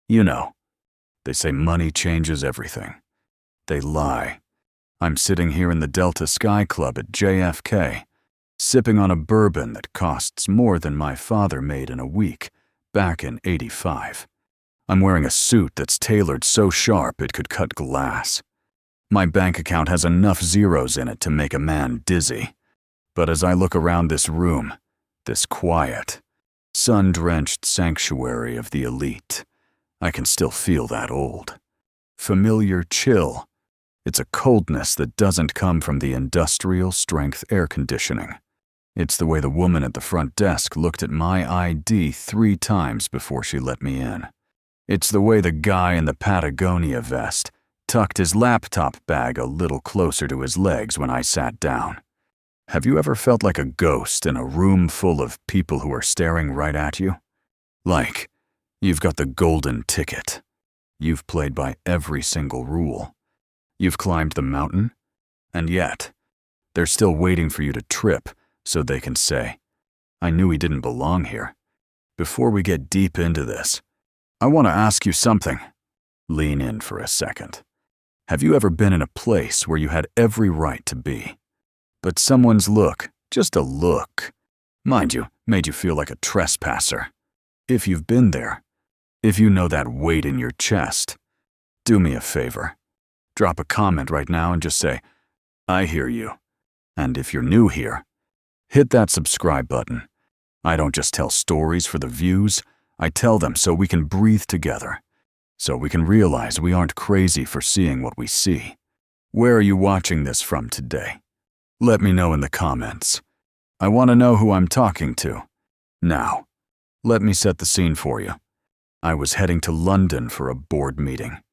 You know, they say money changes everything. They lie. I'm sitting here in the Delta Sky Club at JFK, sipping on a bourbon that costs more than my father made in a week back in '85. I'm wearing a suit that's tailored so sharp it could cut glass. My bank account has enough zeros in it to make a man dizzy. But as I look around this room, this quiet, sun-drenched sanctuary of the elite, I can still feel that old, familiar chill. It's a coldness that doesn't come from the industrial-strength air conditioning. It's the way the woman at the front desk looked at my ID 3 times before she let me in. It's the way the guy in the Patagonia vest tucked his laptop bag a little closer to his legs when I sat down. Have you ever felt like a ghost in a room full of people who are staring right at you? Like, you've got the golden ticket. You've played by every single rule. You've climbed the mountain, and yet, they're still waiting for you to trip so they can say, "I knew he didn't belong here." Before we get deep into this, I want to ask you something. Lean in for a second. Have you ever been in a place where you had every right to be, but someone's look, just a look, mind you, made you feel like a trespasser? If you've been there, if you know that weight in your chest, do me a favor. Drop a comment right now and just say, "I hear you." And if you're new here, hit that subscribe button. I don't just tell stories for the views, I tell them so we can breathe together, so we can realize we aren't crazy for seeing what we see. Where are you watching this from today? Let me know in the comments. I want to know who I'm talking to. Now, let me set the scene for you. I was heading to London for a board meeting.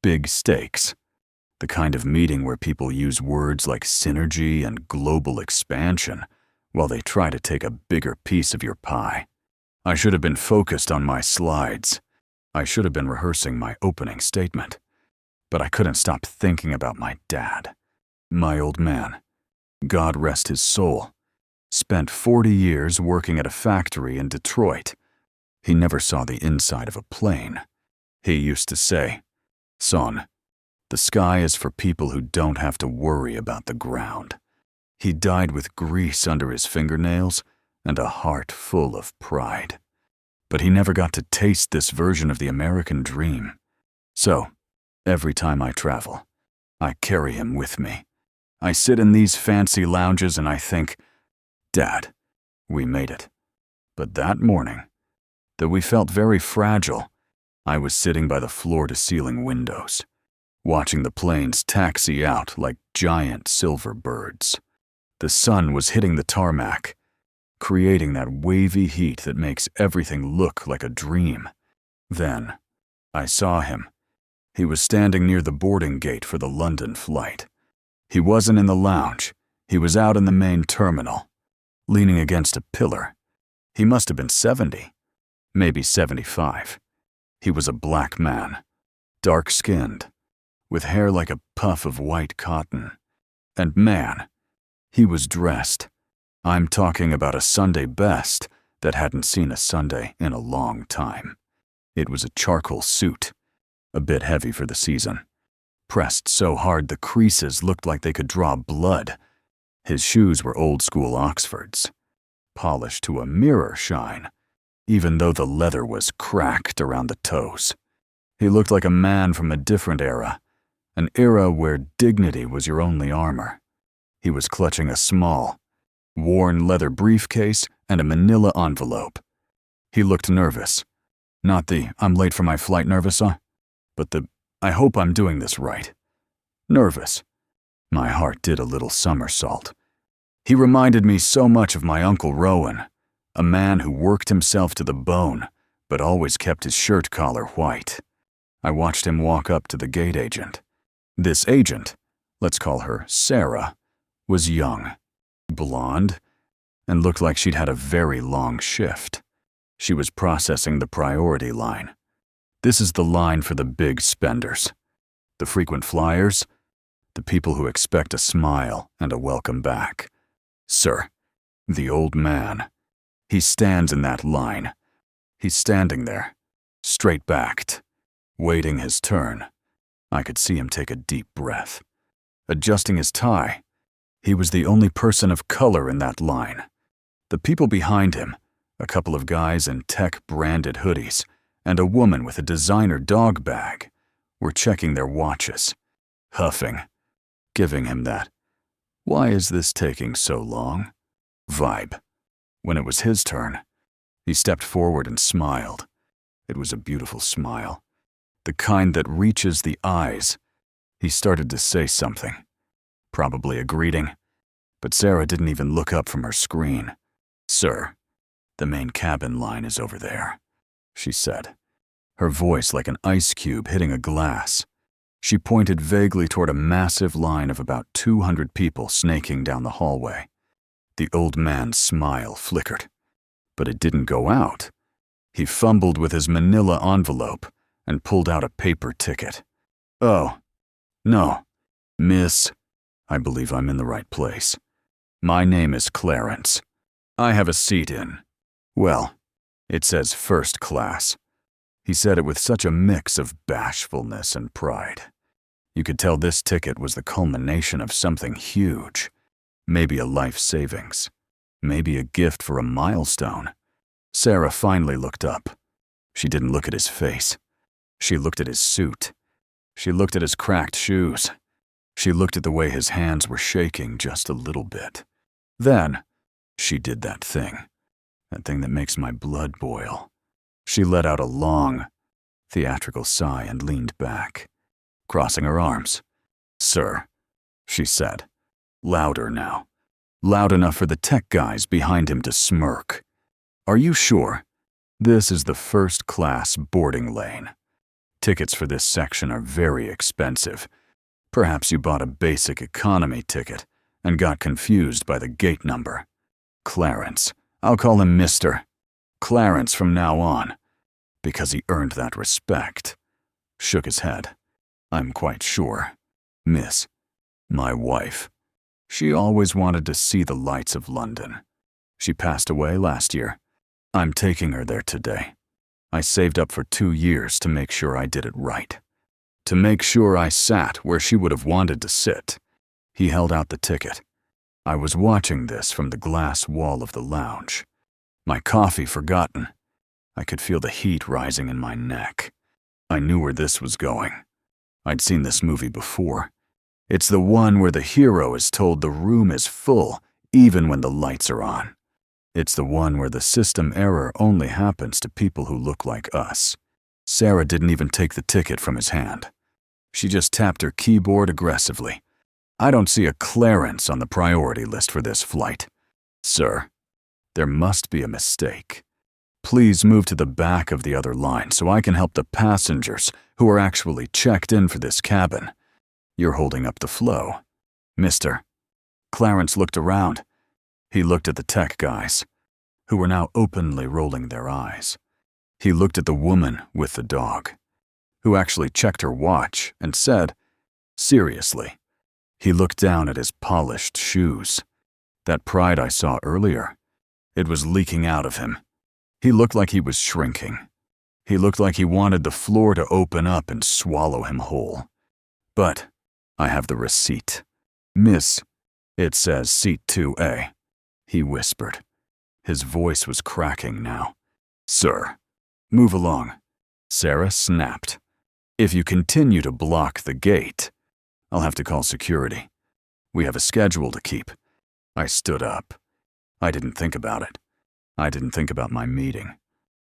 Big stakes. The kind of meeting where people use words like synergy and global expansion while they try to take a bigger piece of your pie. I should have been focused on my slides. I should have been rehearsing my opening statement. But I couldn't stop thinking about my dad. My old man, God rest his soul, spent 40 years working at a factory in Detroit. He never saw the inside of a plane. He used to say, "Son, the sky is for people who don't have to worry about the ground." He died with grease under his fingernails and a heart full of pride. But he never got to taste this version of the American dream. So, every time I travel, I carry him with me. I sit in these fancy lounges and I think, "Dad, we made it." But that morning, though we felt very fragile, I was sitting by the floor-to-ceiling windows, watching the planes taxi out like giant silver birds. The sun was hitting the tarmac, creating that wavy heat that makes everything look like a dream. Then, I saw him. He was standing near the boarding gate for the London flight. He wasn't in the lounge. He was out in the main terminal, leaning against a pillar. He must have been 70, maybe 75. He was a black man, dark-skinned, with hair like a puff of white cotton. And man, he was dressed. I'm talking about a Sunday best that hadn't seen a Sunday in a long time. It was a charcoal suit, a bit heavy for the season, pressed so hard the creases looked like they could draw blood. His shoes were old-school Oxfords, polished to a mirror shine, even though the leather was cracked around the toes. He looked like a man from a different era, an era where dignity was your only armor. He was clutching a small, worn leather briefcase and a manila envelope. He looked nervous. Not the "I'm late for my flight" nervous, but the "I hope I'm doing this right" nervous. My heart did a little somersault. He reminded me so much of my Uncle Rowan, a man who worked himself to the bone, but always kept his shirt collar white. I watched him walk up to the gate agent. This agent, let's call her Sarah, was young, blonde, and looked like she'd had a very long shift. She was processing the priority line. This is the line for the big spenders, the frequent flyers, the people who expect a smile and a welcome back. Sir, the old man, he stands in that line. He's standing there, straight-backed, waiting his turn. I could see him take a deep breath. Adjusting his tie, he was the only person of color in that line. The people behind him, a couple of guys in tech-branded hoodies, and a woman with a designer dog bag, were checking their watches, huffing, giving him that "why is this taking so long?" vibe. When it was his turn, he stepped forward and smiled. It was a beautiful smile, the kind that reaches the eyes. He started to say something, probably a greeting, but Sarah didn't even look up from her screen. "Sir, the main cabin line is over there," she said, her voice like an ice cube hitting a glass. She pointed vaguely toward a massive line of about 200 people snaking down the hallway. The old man's smile flickered, but it didn't go out. He fumbled with his manila envelope and pulled out a paper ticket. "Oh, no, miss, I believe I'm in the right place. My name is Clarence. I have a seat in, well, it says first class." He said it with such a mix of bashfulness and pride. You could tell this ticket was the culmination of something huge. Maybe a life savings. Maybe a gift for a milestone. Sarah finally looked up. She didn't look at his face. She looked at his suit. She looked at his cracked shoes. She looked at the way his hands were shaking just a little bit. Then, she did that thing that makes my blood boil. She let out a long, theatrical sigh and leaned back, crossing her arms. "Sir," she said, louder now, loud enough for the tech guys behind him to smirk. "Are you sure? This is the first-class boarding lane. Tickets for this section are very expensive. Perhaps you bought a basic economy ticket and got confused by the gate number. Clarence, I'll call him Mr. Clarence from now on, because he earned that respect." Shook his head. "I'm quite sure. Miss, my wife. She always wanted to see the lights of London. She passed away last year. I'm taking her there today. I saved up for 2 years to make sure I did it right. To make sure I sat where she would have wanted to sit." He held out the ticket. I was watching this from the glass wall of the lounge. My coffee forgotten. I could feel the heat rising in my neck. I knew where this was going. I'd seen this movie before. It's the one where the hero is told the room is full even when the lights are on. It's the one where the system error only happens to people who look like us. Sarah didn't even take the ticket from his hand. She just tapped her keyboard aggressively. "I don't see a Clarence on the priority list for this flight. Sir, there must be a mistake. Please move to the back of the other line so I can help the passengers who are actually checked in for this cabin. You're holding up the flow. Mister." Clarence looked around. He looked at the tech guys, who were now openly rolling their eyes. He looked at the woman with the dog, who actually checked her watch and said, "Seriously." He looked down at his polished shoes. That pride I saw earlier, it was leaking out of him. He looked like he was shrinking. He looked like he wanted the floor to open up and swallow him whole. "But I have the receipt. Miss, it says seat 2A, he whispered. His voice was cracking now. "Sir, move along." Sarah snapped. "If you continue to block the gate, I'll have to call security. We have a schedule to keep." I stood up. I didn't think about it. I didn't think about my meeting.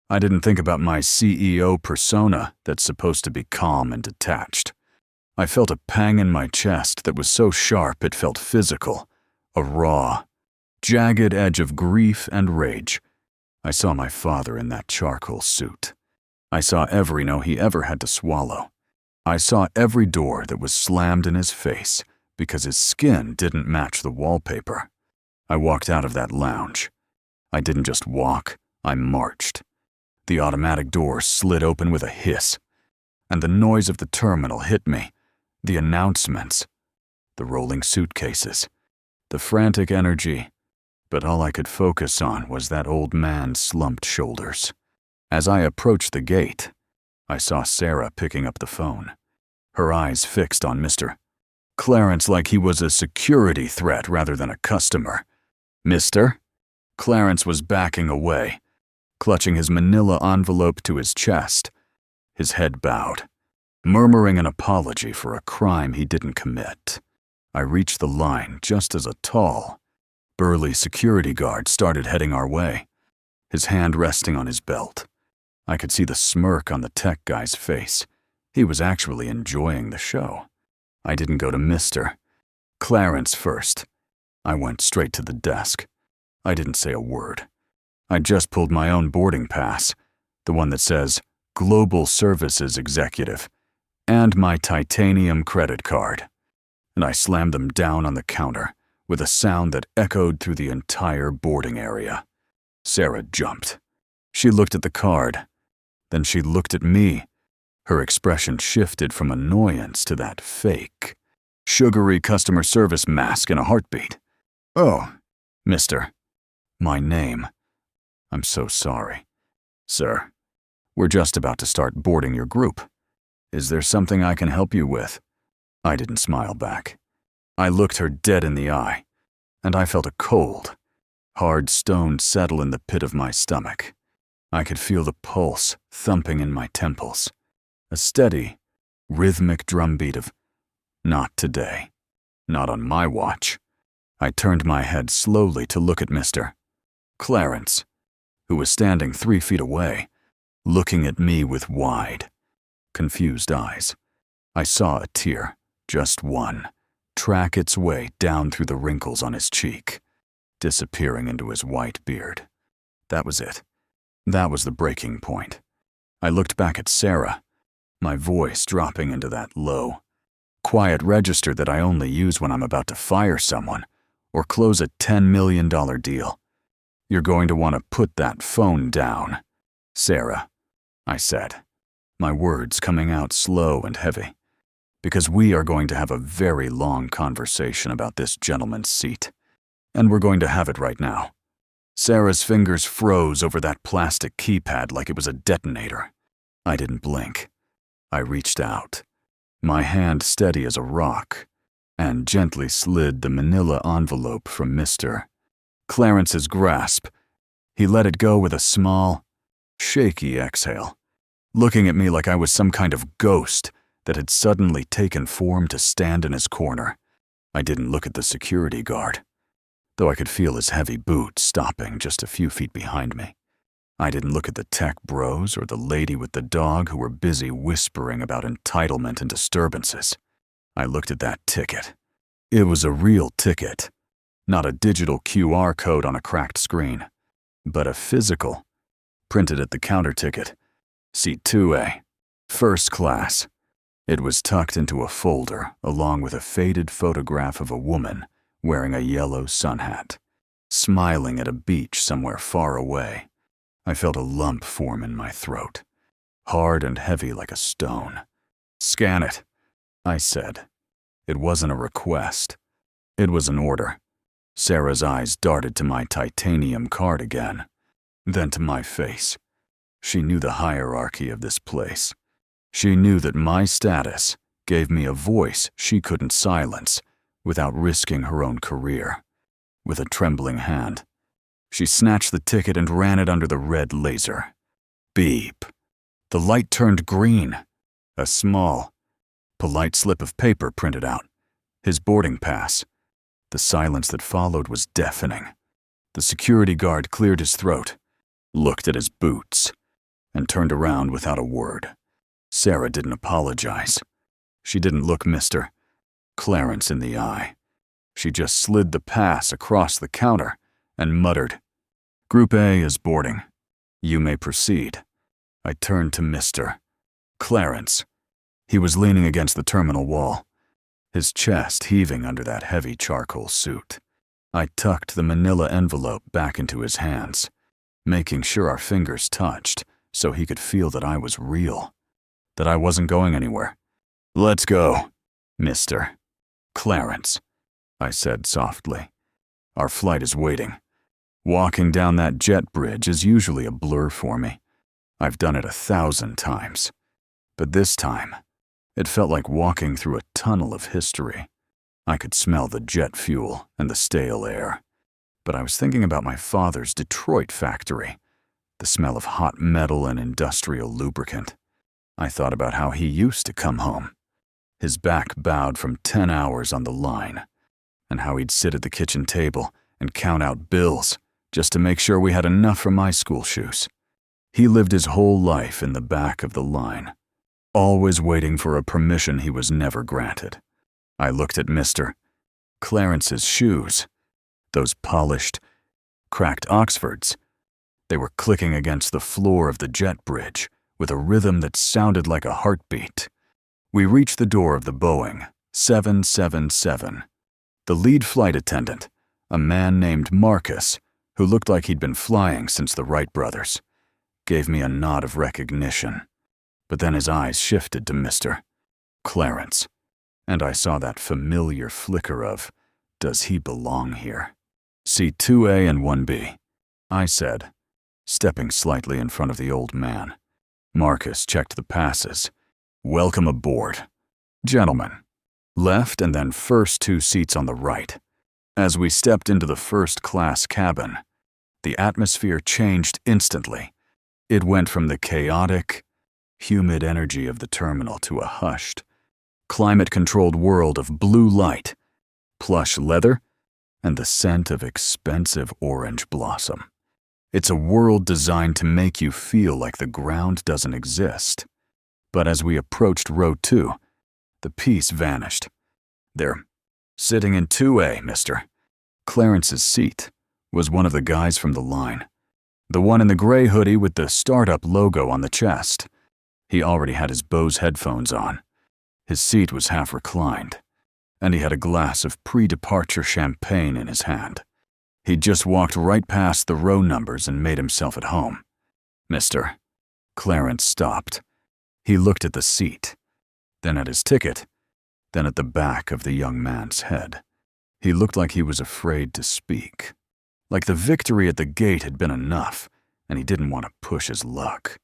I didn't think about my CEO persona that's supposed to be calm and detached. I felt a pang in my chest that was so sharp it felt physical, a raw, jagged edge of grief and rage. I saw my father in that charcoal suit. I saw every no he ever had to swallow. I saw every door that was slammed in his face because his skin didn't match the wallpaper. I walked out of that lounge. I didn't just walk, I marched. The automatic door slid open with a hiss, and the noise of the terminal hit me, the announcements, the rolling suitcases, the frantic energy, but all I could focus on was that old man's slumped shoulders. As I approached the gate, I saw Sarah picking up the phone, her eyes fixed on Mr. Clarence like he was a security threat rather than a customer. Mister? Clarence was backing away, clutching his manila envelope to his chest, his head bowed, murmuring an apology for a crime he didn't commit. I reached the line just as a tall, burly security guard started heading our way, his hand resting on his belt. I could see the smirk on the tech guy's face. He was actually enjoying the show. I didn't go to Mr. Clarence first. I went straight to the desk. I didn't say a word. I just pulled my own boarding pass, the one that says Global Services Executive, and my titanium credit card. And I slammed them down on the counter with a sound that echoed through the entire boarding area. Sarah jumped. She looked at the card. Then she looked at me. Her expression shifted from annoyance to that fake, sugary customer service mask in a heartbeat. Oh, Mister. My name. I'm so sorry. Sir, we're just about to start boarding your group. Is there something I can help you with? I didn't smile back. I looked her dead in the eye, and I felt a cold, hard stone settle in the pit of my stomach. I could feel the pulse thumping in my temples, a steady, rhythmic drumbeat of, not today, not on my watch. I turned my head slowly to look at Mr. Clarence, who was standing 3 feet away, looking at me with wide, confused eyes. I saw a tear, just one, track its way down through the wrinkles on his cheek, disappearing into his white beard. That was it. That was the breaking point. I looked back at Sarah, my voice dropping into that low, quiet register that I only use when I'm about to fire someone or close a $10 million deal. You're going to want to put that phone down, Sarah, I said, my words coming out slow and heavy, because we are going to have a very long conversation about this gentleman's seat, and we're going to have it right now. Sarah's fingers froze over that plastic keypad like it was a detonator. I didn't blink. I reached out, my hand steady as a rock, and gently slid the manila envelope from Mr. Clarence's grasp. He let it go with a small, shaky exhale, looking at me like I was some kind of ghost that had suddenly taken form to stand in his corner. I didn't look at the security guard, though I could feel his heavy boots stopping just a few feet behind me. I didn't look at the tech bros or the lady with the dog who were busy whispering about entitlement and disturbances. I looked at that ticket. It was a real ticket, not a digital QR code on a cracked screen, but a physical, printed at the counter ticket. Seat 2A, first class. It was tucked into a folder along with a faded photograph of a woman wearing a yellow sun hat, smiling at a beach somewhere far away. I felt a lump form in my throat, hard and heavy like a stone. Scan it, I said. It wasn't a request. It was an order. Sarah's eyes darted to my titanium card again, then to my face. She knew the hierarchy of this place. She knew that my status gave me a voice she couldn't silence without risking her own career. With a trembling hand, she snatched the ticket and ran it under the red laser. Beep. The light turned green. A small, polite slip of paper printed out. His boarding pass. The silence that followed was deafening. The security guard cleared his throat, looked at his boots, and turned around without a word. Sarah didn't apologize. She didn't look Mr. Clarence in the eye. She just slid the pass across the counter and muttered, "Group A is boarding. You may proceed." I turned to Mr. Clarence. He was leaning against the terminal wall, his chest heaving under that heavy charcoal suit. I tucked the manila envelope back into his hands, making sure our fingers touched so he could feel that I was real, that I wasn't going anywhere. "Let's go, Mr. Clarence," I said softly. "Our flight is waiting. Walking down that jet bridge is usually a blur for me. I've done it 1,000 times. But this time, it felt like walking through a tunnel of history. I could smell the jet fuel and the stale air. But I was thinking about my father's Detroit factory, the smell of hot metal and industrial lubricant. I thought about how he used to come home, his back bowed from 10 hours on the line, and how he'd sit at the kitchen table and count out bills just to make sure we had enough for my school shoes. He lived his whole life in the back of the line, always waiting for a permission he was never granted. I looked at Mr. Clarence's shoes, those polished, cracked Oxfords. They were clicking against the floor of the jet bridge with a rhythm that sounded like a heartbeat. We reached the door of the Boeing 777. The lead flight attendant, a man named Marcus, who looked like he'd been flying since the Wright brothers, gave me a nod of recognition. But then his eyes shifted to Mr. Clarence, and I saw that familiar flicker of, does he belong here? Seat 2A and 1B, I said, stepping slightly in front of the old man. Marcus checked the passes. Welcome aboard. Gentlemen. Left and then first 2 seats on the right. As we stepped into the first-class cabin, the atmosphere changed instantly. It went from the chaotic, humid energy of the terminal to a hushed, climate-controlled world of blue light, plush leather, and the scent of expensive orange blossom. It's a world designed to make you feel like the ground doesn't exist. But as we approached row 2, the peace vanished. There, sitting in 2A, Mr. Clarence's seat, was one of the guys from the line. The one in the gray hoodie with the startup logo on the chest. He already had his Bose headphones on. His seat was half reclined, and he had a glass of pre-departure champagne in his hand. He'd just walked right past the row numbers and made himself at home. Mr. Clarence stopped. He looked at the seat, then at his ticket, then at the back of the young man's head. He looked like he was afraid to speak, like the victory at the gate had been enough, and he didn't want to push his luck.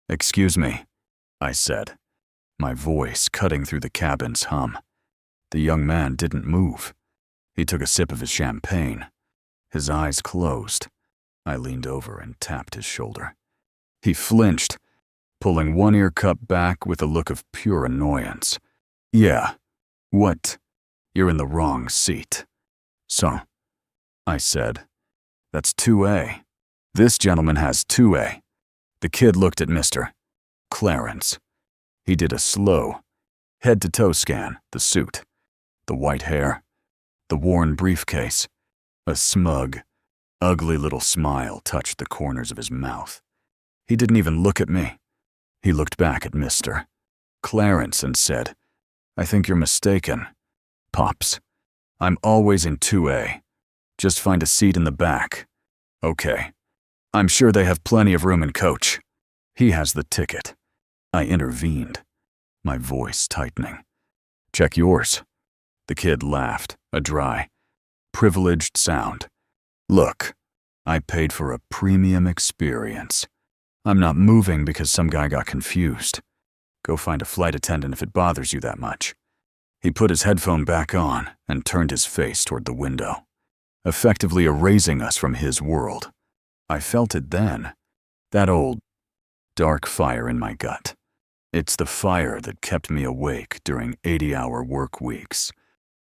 "Excuse me," I said, my voice cutting through the cabin's hum. The young man didn't move. He took a sip of his champagne. His eyes closed. I leaned over and tapped his shoulder. He flinched, pulling one ear cup back with a look of pure annoyance. "Yeah. What? You're in the wrong seat." "So," I said, "that's 2A. This gentleman has 2A. The kid looked at Mr. Clarence. He did a slow, head-to-toe scan, the suit, the white hair, the worn briefcase. A smug, ugly little smile touched the corners of his mouth. He didn't even look at me. He looked back at Mr. Clarence and said, "I think you're mistaken. Pops, I'm always in 2A. Just find a seat in the back." "Okay. I'm sure they have plenty of room in coach. He has the ticket." I intervened, my voice tightening. "Check yours." The kid laughed, a dry, privileged sound. "Look, I paid for a premium experience. I'm not moving because some guy got confused. Go find a flight attendant if it bothers you that much." He put his headphone back on and turned his face toward the window, effectively erasing us from his world. I felt it then, that old, dark fire in my gut. It's the fire that kept me awake during 80-hour work weeks.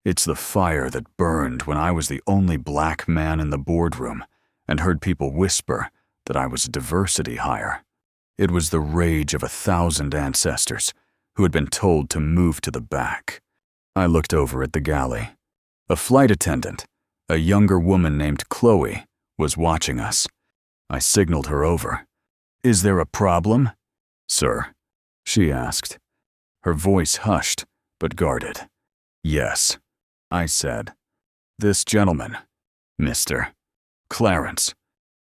It's the fire that burned when I was the only black man in the boardroom and heard people whisper that I was a diversity hire. It was the rage of 1,000 ancestors who had been told to move to the back. I looked over at the galley. A flight attendant, a younger woman named Chloe, was watching us. I signaled her over. "Is there a problem?" "Sir?" she asked. Her voice hushed, but guarded. "Yes," I said. "This gentleman, Mr. Clarence,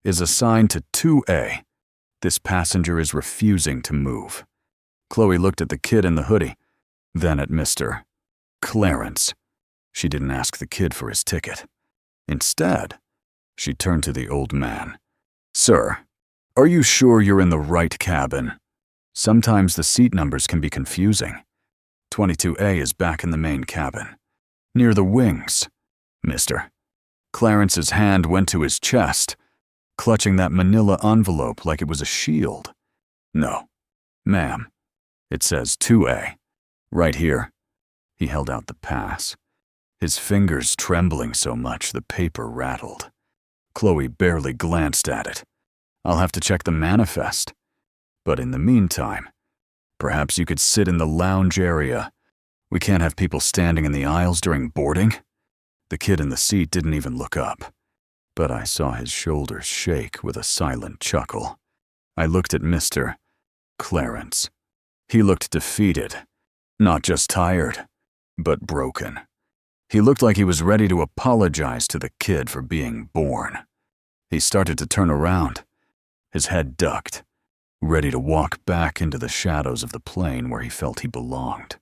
is assigned to 2A. This passenger is refusing to move." Chloe looked at the kid in the hoodie, then at Mr. Clarence. She didn't ask the kid for his ticket. Instead, she turned to the old man. "Sir, are you sure you're in the right cabin?" Sometimes the seat numbers can be confusing. 22A is back in the main cabin, near the wings. Mister. Clarence's hand went to his chest, clutching that manila envelope like it was a shield. No, ma'am. It says 2A. Right here. He held out the pass, his fingers trembling so much the paper rattled. Chloe barely glanced at it. I'll have to check the manifest. But in the meantime, perhaps you could sit in the lounge area. We can't have people standing in the aisles during boarding. The kid in the seat didn't even look up, but I saw his shoulders shake with a silent chuckle. I looked at Mr. Clarence. He looked defeated, not just tired, but broken. He looked like he was ready to apologize to the kid for being born. He started to turn around, his head ducked, ready to walk back into the shadows of the plane where he felt he belonged.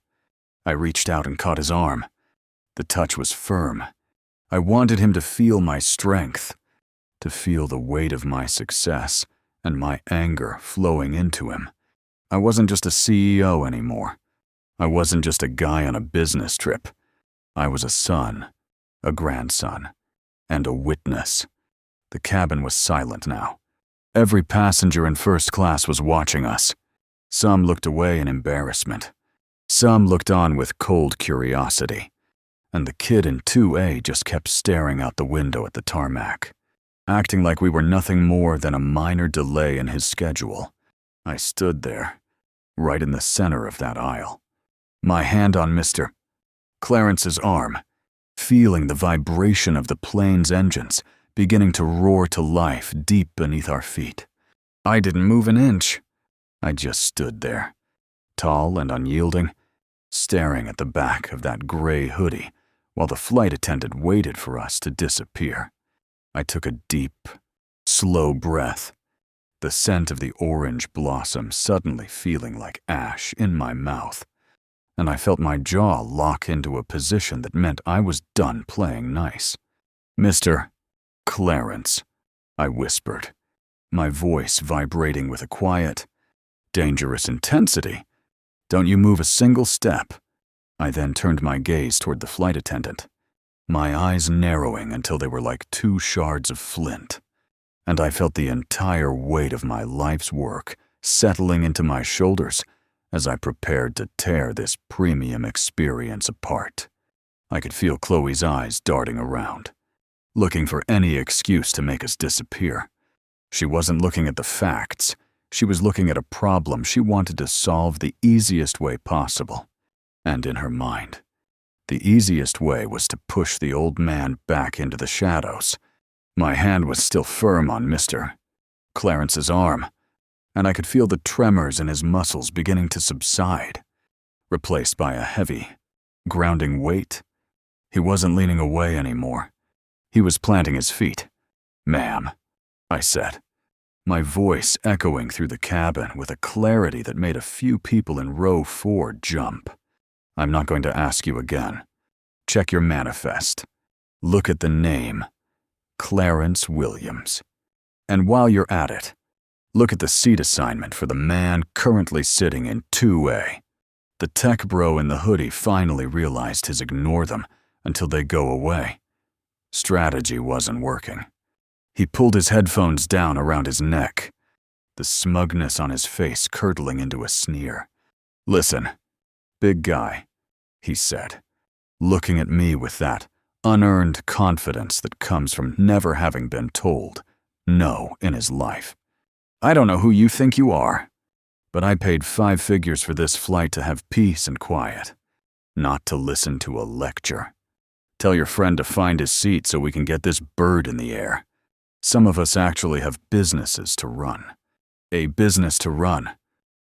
I reached out and caught his arm. The touch was firm. I wanted him to feel my strength, to feel the weight of my success and my anger flowing into him. I wasn't just a CEO anymore. I wasn't just a guy on a business trip. I was a son, a grandson, and a witness. The cabin was silent now. Every passenger in first class was watching us. Some looked away in embarrassment. Some looked on with cold curiosity. And the kid in 2A just kept staring out the window at the tarmac, acting like we were nothing more than a minor delay in his schedule. I stood there, right in the center of that aisle, my hand on Mr. Clarence's arm, feeling the vibration of the plane's engines beginning to roar to life deep beneath our feet. I didn't move an inch. I just stood there, tall and unyielding, staring at the back of that gray hoodie while the flight attendant waited for us to disappear. I took a deep, slow breath, the scent of the orange blossom suddenly feeling like ash in my mouth, and I felt my jaw lock into a position that meant I was done playing nice. Mr. Clarence, I whispered, my voice vibrating with a quiet, dangerous intensity. Don't you move a single step. I then turned my gaze toward the flight attendant, my eyes narrowing until they were like two shards of flint, and I felt the entire weight of my life's work settling into my shoulders as I prepared to tear this premium experience apart. I could feel Chloe's eyes darting around, looking for any excuse to make us disappear. She wasn't looking at the facts. She was looking at a problem she wanted to solve the easiest way possible. And in her mind, the easiest way was to push the old man back into the shadows. My hand was still firm on Mr. Clarence's arm, and I could feel the tremors in his muscles beginning to subside, replaced by a heavy, grounding weight. He wasn't leaning away anymore. He was planting his feet. Ma'am, I said, my voice echoing through the cabin with a clarity that made a few people in row 4 jump. I'm not going to ask you again. Check your manifest. Look at the name, Clarence Williams. And while you're at it, look at the seat assignment for the man currently sitting in 2A. The tech bro in the hoodie finally realized his ignore them until they go away. Strategy wasn't working. He pulled his headphones down around his neck, the smugness on his face curdling into a sneer. Listen, big guy, he said, looking at me with that unearned confidence that comes from never having been told no in his life. I don't know who you think you are, but I paid 5 figures for this flight to have peace and quiet, not to listen to a lecture. Tell your friend to find his seat so we can get this bird in the air. Some of us actually have businesses to run. A business to run.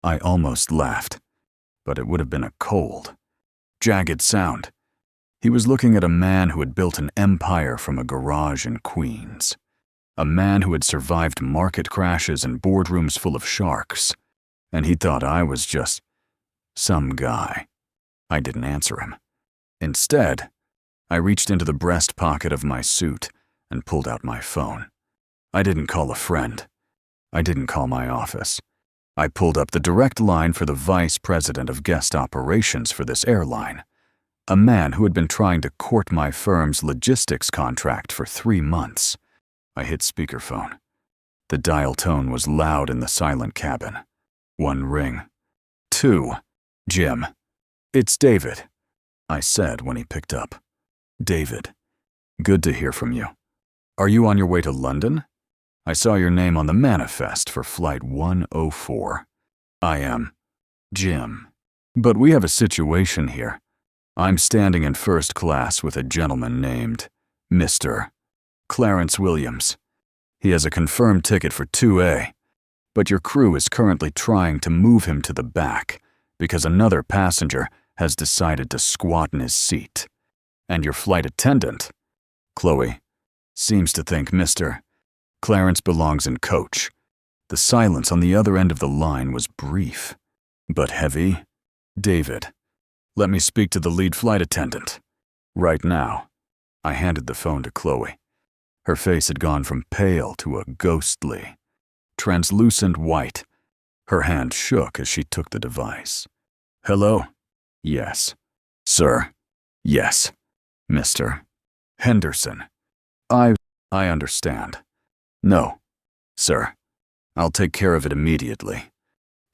I almost laughed, but it would have been a cold, jagged sound. He was looking at a man who had built an empire from a garage in Queens. A man who had survived market crashes and boardrooms full of sharks. And he thought I was just some guy. I didn't answer him. Instead, I reached into the breast pocket of my suit and pulled out my phone. I didn't call a friend. I didn't call my office. I pulled up the direct line for the vice president of guest operations for this airline, a man who had been trying to court my firm's logistics contract for 3 months. I hit speakerphone. The dial tone was loud in the silent cabin. 1 ring. 2. Jim. It's David, I said when he picked up. David. Good to hear from you. Are you on your way to London? I saw your name on the manifest for Flight 104. I am. Jim. But we have a situation here. I'm standing in first class with a gentleman named Mr. Clarence Williams. He has a confirmed ticket for 2A, but your crew is currently trying to move him to the back because another passenger has decided to squat in his seat. And your flight attendant, Chloe, seems to think Mr. Clarence belongs in coach. The silence on the other end of the line was brief, but heavy. David, let me speak to the lead flight attendant. Right now. I handed the phone to Chloe. Her face had gone from pale to a ghostly, translucent white. Her hand shook as she took the device. Hello? Yes. Sir? Yes. Mr. Henderson. I understand. No. Sir. I'll take care of it immediately.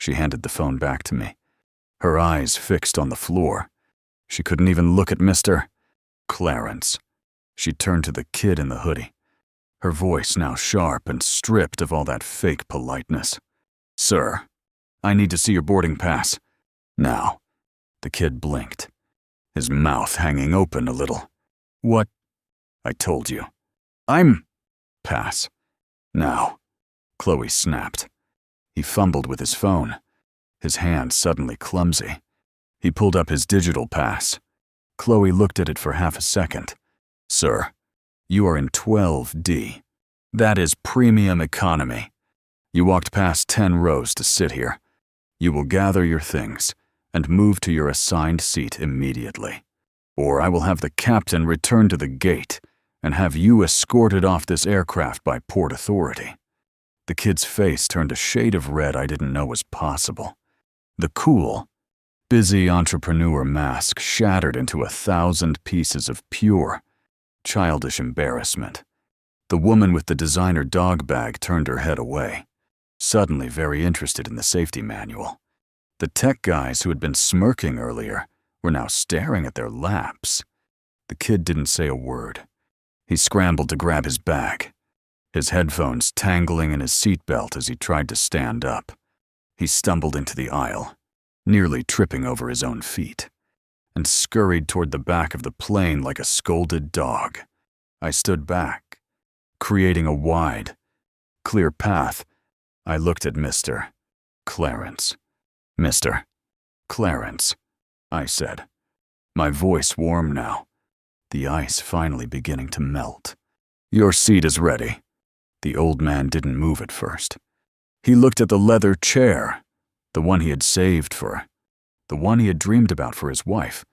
She handed the phone back to me. Her eyes fixed on the floor. She couldn't even look at Mr. Clarence. She turned to the kid in the hoodie. Her voice now sharp and stripped of all that fake politeness. Sir, I need to see your boarding pass. Now. The kid blinked, his mouth hanging open a little. What? I told you. Pass. Now. Chloe snapped. He fumbled with his phone, his hand suddenly clumsy. He pulled up his digital pass. Chloe looked at it for half a second. Sir, you are in 12D. That is premium economy. You walked past 10 rows to sit here. You will gather your things and move to your assigned seat immediately, or I will have the captain return to the gate and have you escorted off this aircraft by port authority. The kid's face turned a shade of red I didn't know was possible. The cool, busy entrepreneur mask shattered into 1,000 pieces of pure, childish embarrassment. The woman with the designer dog bag turned her head away, suddenly very interested in the safety manual. The tech guys who had been smirking earlier were now staring at their laps. The kid didn't say a word. He scrambled to grab his bag, his headphones tangling in his seatbelt as he tried to stand up. He stumbled into the aisle, nearly tripping over his own feet, and scurried toward the back of the plane like a scolded dog. I stood back, creating a wide, clear path. I looked at Mr. Clarence. Mr. Clarence, I said, my voice warm now, the ice finally beginning to melt. Your seat is ready. The old man didn't move at first. He looked at the leather chair, the one he had saved for, the one he had dreamed about for his wife.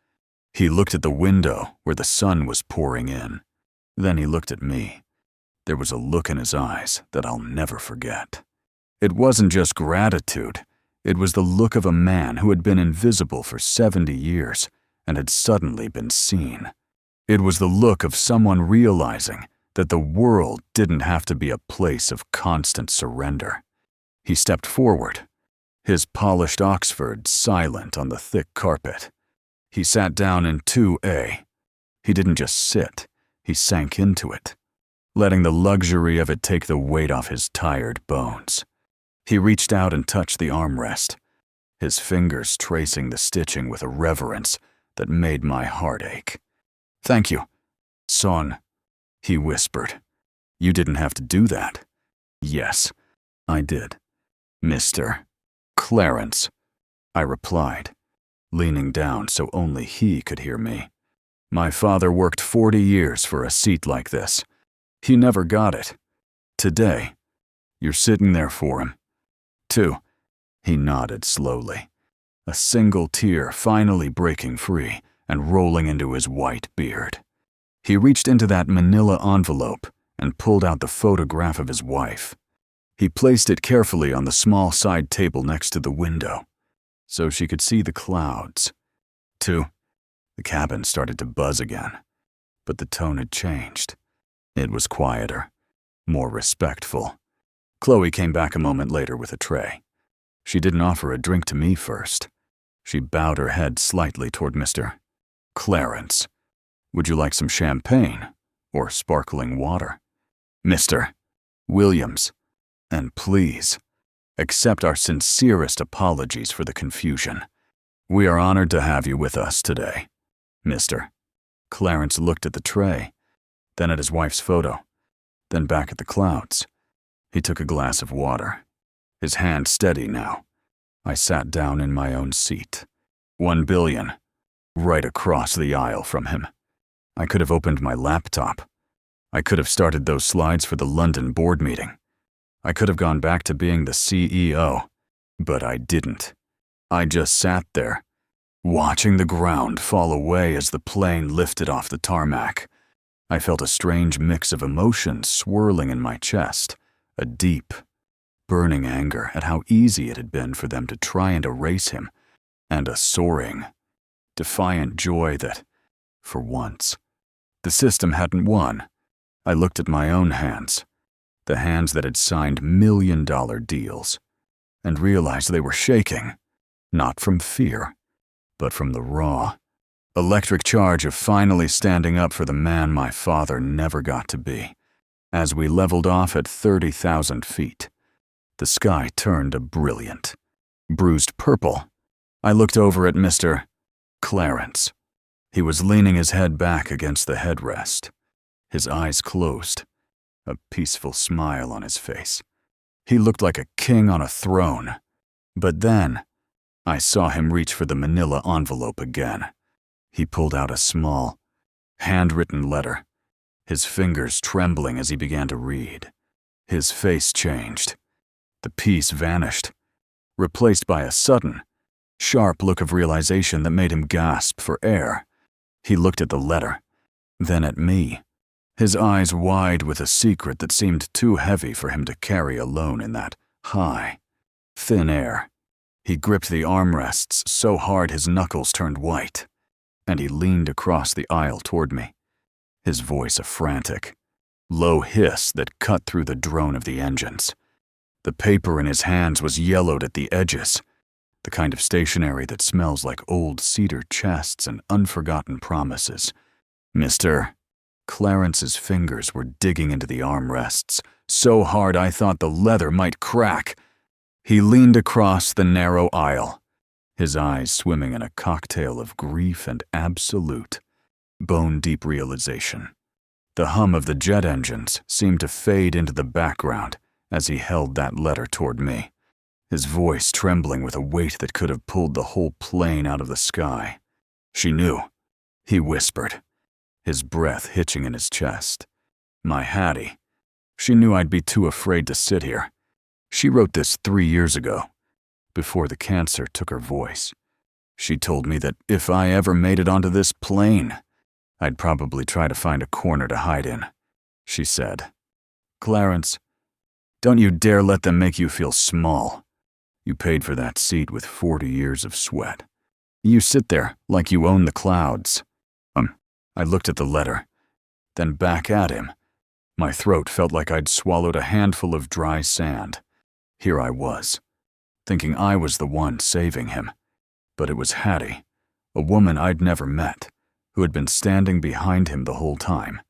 He looked at the window where the sun was pouring in. Then he looked at me. There was a look in his eyes that I'll never forget. It wasn't just gratitude. It was the look of a man who had been invisible for 70 years and had suddenly been seen. It was the look of someone realizing that the world didn't have to be a place of constant surrender. He stepped forward, his polished Oxford silent on the thick carpet. He sat down in 2A. He didn't just sit, he sank into it, letting the luxury of it take the weight off his tired bones. He reached out and touched the armrest, his fingers tracing the stitching with a reverence that made my heart ache. Thank you, son, he whispered. You didn't have to do that. Yes, I did. Mr. Clarence, I replied, leaning down so only he could hear me. My father worked 40 years for a seat like this. He never got it. Today, you're sitting there for him. 2. He nodded slowly, a single tear finally breaking free and rolling into his white beard. He reached into that manila envelope and pulled out the photograph of his wife. He placed it carefully on the small side table next to the window, so she could see the clouds. 2. The cabin started to buzz again, but the tone had changed. It was quieter, more respectful. Chloe came back a moment later with a tray. She didn't offer a drink to me first. She bowed her head slightly toward Mr. Clarence. Would you like some champagne or sparkling water? Mr. Williams, and please, accept our sincerest apologies for the confusion. We are honored to have you with us today, Mr. Clarence looked at the tray, then at his wife's photo, then back at the clouds. He took a glass of water, his hand steady now. I sat down in my own seat. 1 billion, right across the aisle from him. I could have opened my laptop. I could have started those slides for the London board meeting. I could have gone back to being the CEO, but I didn't. I just sat there, watching the ground fall away as the plane lifted off the tarmac. I felt a strange mix of emotions swirling in my chest, a deep, burning anger at how easy it had been for them to try and erase him, and a soaring, defiant joy that, for once, the system hadn't won. I looked at my own hands, the hands that had signed million-dollar deals, and realized they were shaking, not from fear, but from the raw, electric charge of finally standing up for the man my father never got to be. As we leveled off at 30,000 feet, the sky turned a brilliant, bruised purple. I looked over at Mr. Clarence. He was leaning his head back against the headrest, his eyes closed, a peaceful smile on his face. He looked like a king on a throne. But then, I saw him reach for the manila envelope again. He pulled out a small, handwritten letter, his fingers trembling as he began to read. His face changed. The peace vanished, replaced by a sudden, sharp look of realization that made him gasp for air. He looked at the letter, then at me, his eyes wide with a secret that seemed too heavy for him to carry alone in that high, thin air. He gripped the armrests so hard his knuckles turned white, and he leaned across the aisle toward me, his voice a frantic, low hiss that cut through the drone of the engines. The paper in his hands was yellowed at the edges, the kind of stationery that smells like old cedar chests and unforgotten promises. Mr. Clarence's fingers were digging into the armrests, so hard I thought the leather might crack. He leaned across the narrow aisle, his eyes swimming in a cocktail of grief and absolute, bone-deep realization. The hum of the jet engines seemed to fade into the background as he held that letter toward me, his voice trembling with a weight that could have pulled the whole plane out of the sky. She knew, he whispered, his breath hitching in his chest. My Hattie. She knew I'd be too afraid to sit here. She wrote this 3 years ago, before the cancer took her voice. She told me that if I ever made it onto this plane, I'd probably try to find a corner to hide in. She said, Clarence, don't you dare let them make you feel small. You paid for that seat with 40 years of sweat. You sit there like you own the clouds. I looked at the letter, then back at him. My throat felt like I'd swallowed a handful of dry sand. Here I was, thinking I was the one saving him. But it was Hattie, a woman I'd never met, who had been standing behind him the whole time.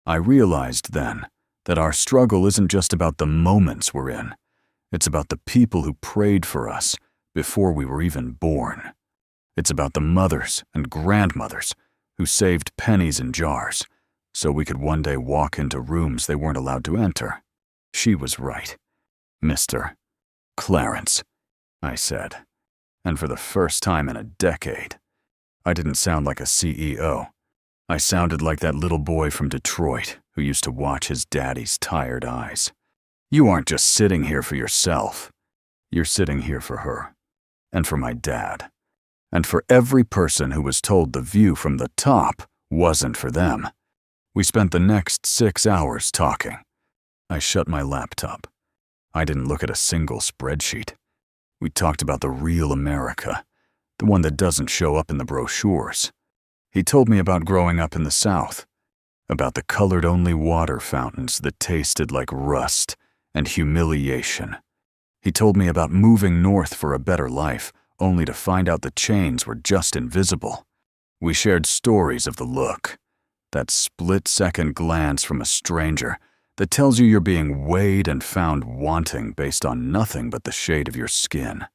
I realized then that our struggle isn't just about the moments we're in. It's about the people who prayed for us before we were even born. It's about the mothers and grandmothers who saved pennies in jars so we could one day walk into rooms they weren't allowed to enter. She was right. Mr. Clarence, I said, and for the first time in a decade, I didn't sound like a CEO. I sounded like that little boy from Detroit who used to watch his daddy's tired eyes. You aren't just sitting here for yourself. You're sitting here for her, and for my dad, and for every person who was told the view from the top wasn't for them. We spent the next 6 hours talking. I shut my laptop. I didn't look at a single spreadsheet. We talked about the real America, the one that doesn't show up in the brochures. He told me about growing up in the South, about the colored-only water fountains that tasted like rust and humiliation. He told me about moving north for a better life, only to find out the chains were just invisible. We shared stories of the look, that split-second glance from a stranger that tells you you're being weighed and found wanting based on nothing but the shade of your skin.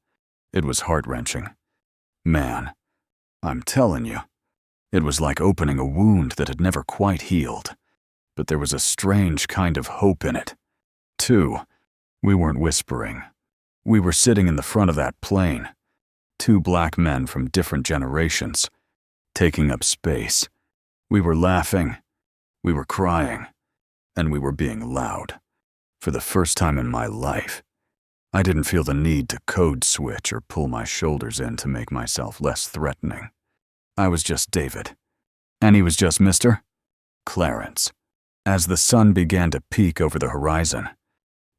It was heart-wrenching. Man, I'm telling you, it was like opening a wound that had never quite healed. But there was a strange kind of hope in it. Too, we weren't whispering. We were sitting in the front of that plane, two black men from different generations, taking up space. We were laughing, we were crying, and we were being loud. For the first time in my life, I didn't feel the need to code switch or pull my shoulders in to make myself less threatening. I was just David, and he was just Mr. Clarence. As the sun began to peek over the horizon,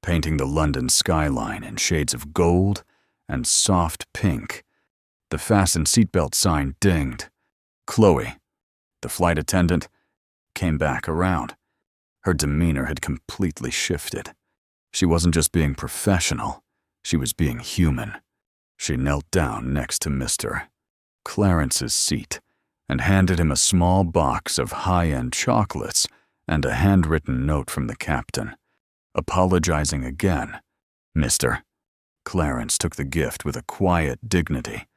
painting the London skyline in shades of gold and soft pink, the fasten seatbelt sign dinged. Chloe, the flight attendant, came back around. Her demeanor had completely shifted. She wasn't just being professional, she was being human. She knelt down next to Mr. Clarence's seat and handed him a small box of high-end chocolates and a handwritten note from the captain, apologizing again. Mr. Clarence took the gift with a quiet dignity,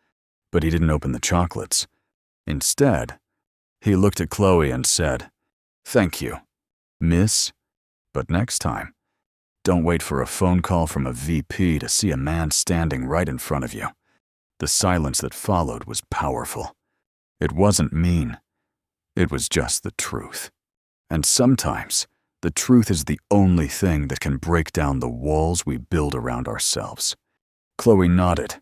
but he didn't open the chocolates. Instead, he looked at Chloe and said, "Thank you, miss, but next time, don't wait for a phone call from a VP to see a man standing right in front of you." The silence that followed was powerful. It wasn't mean. It was just the truth. And sometimes, the truth is the only thing that can break down the walls we build around ourselves. Chloe nodded,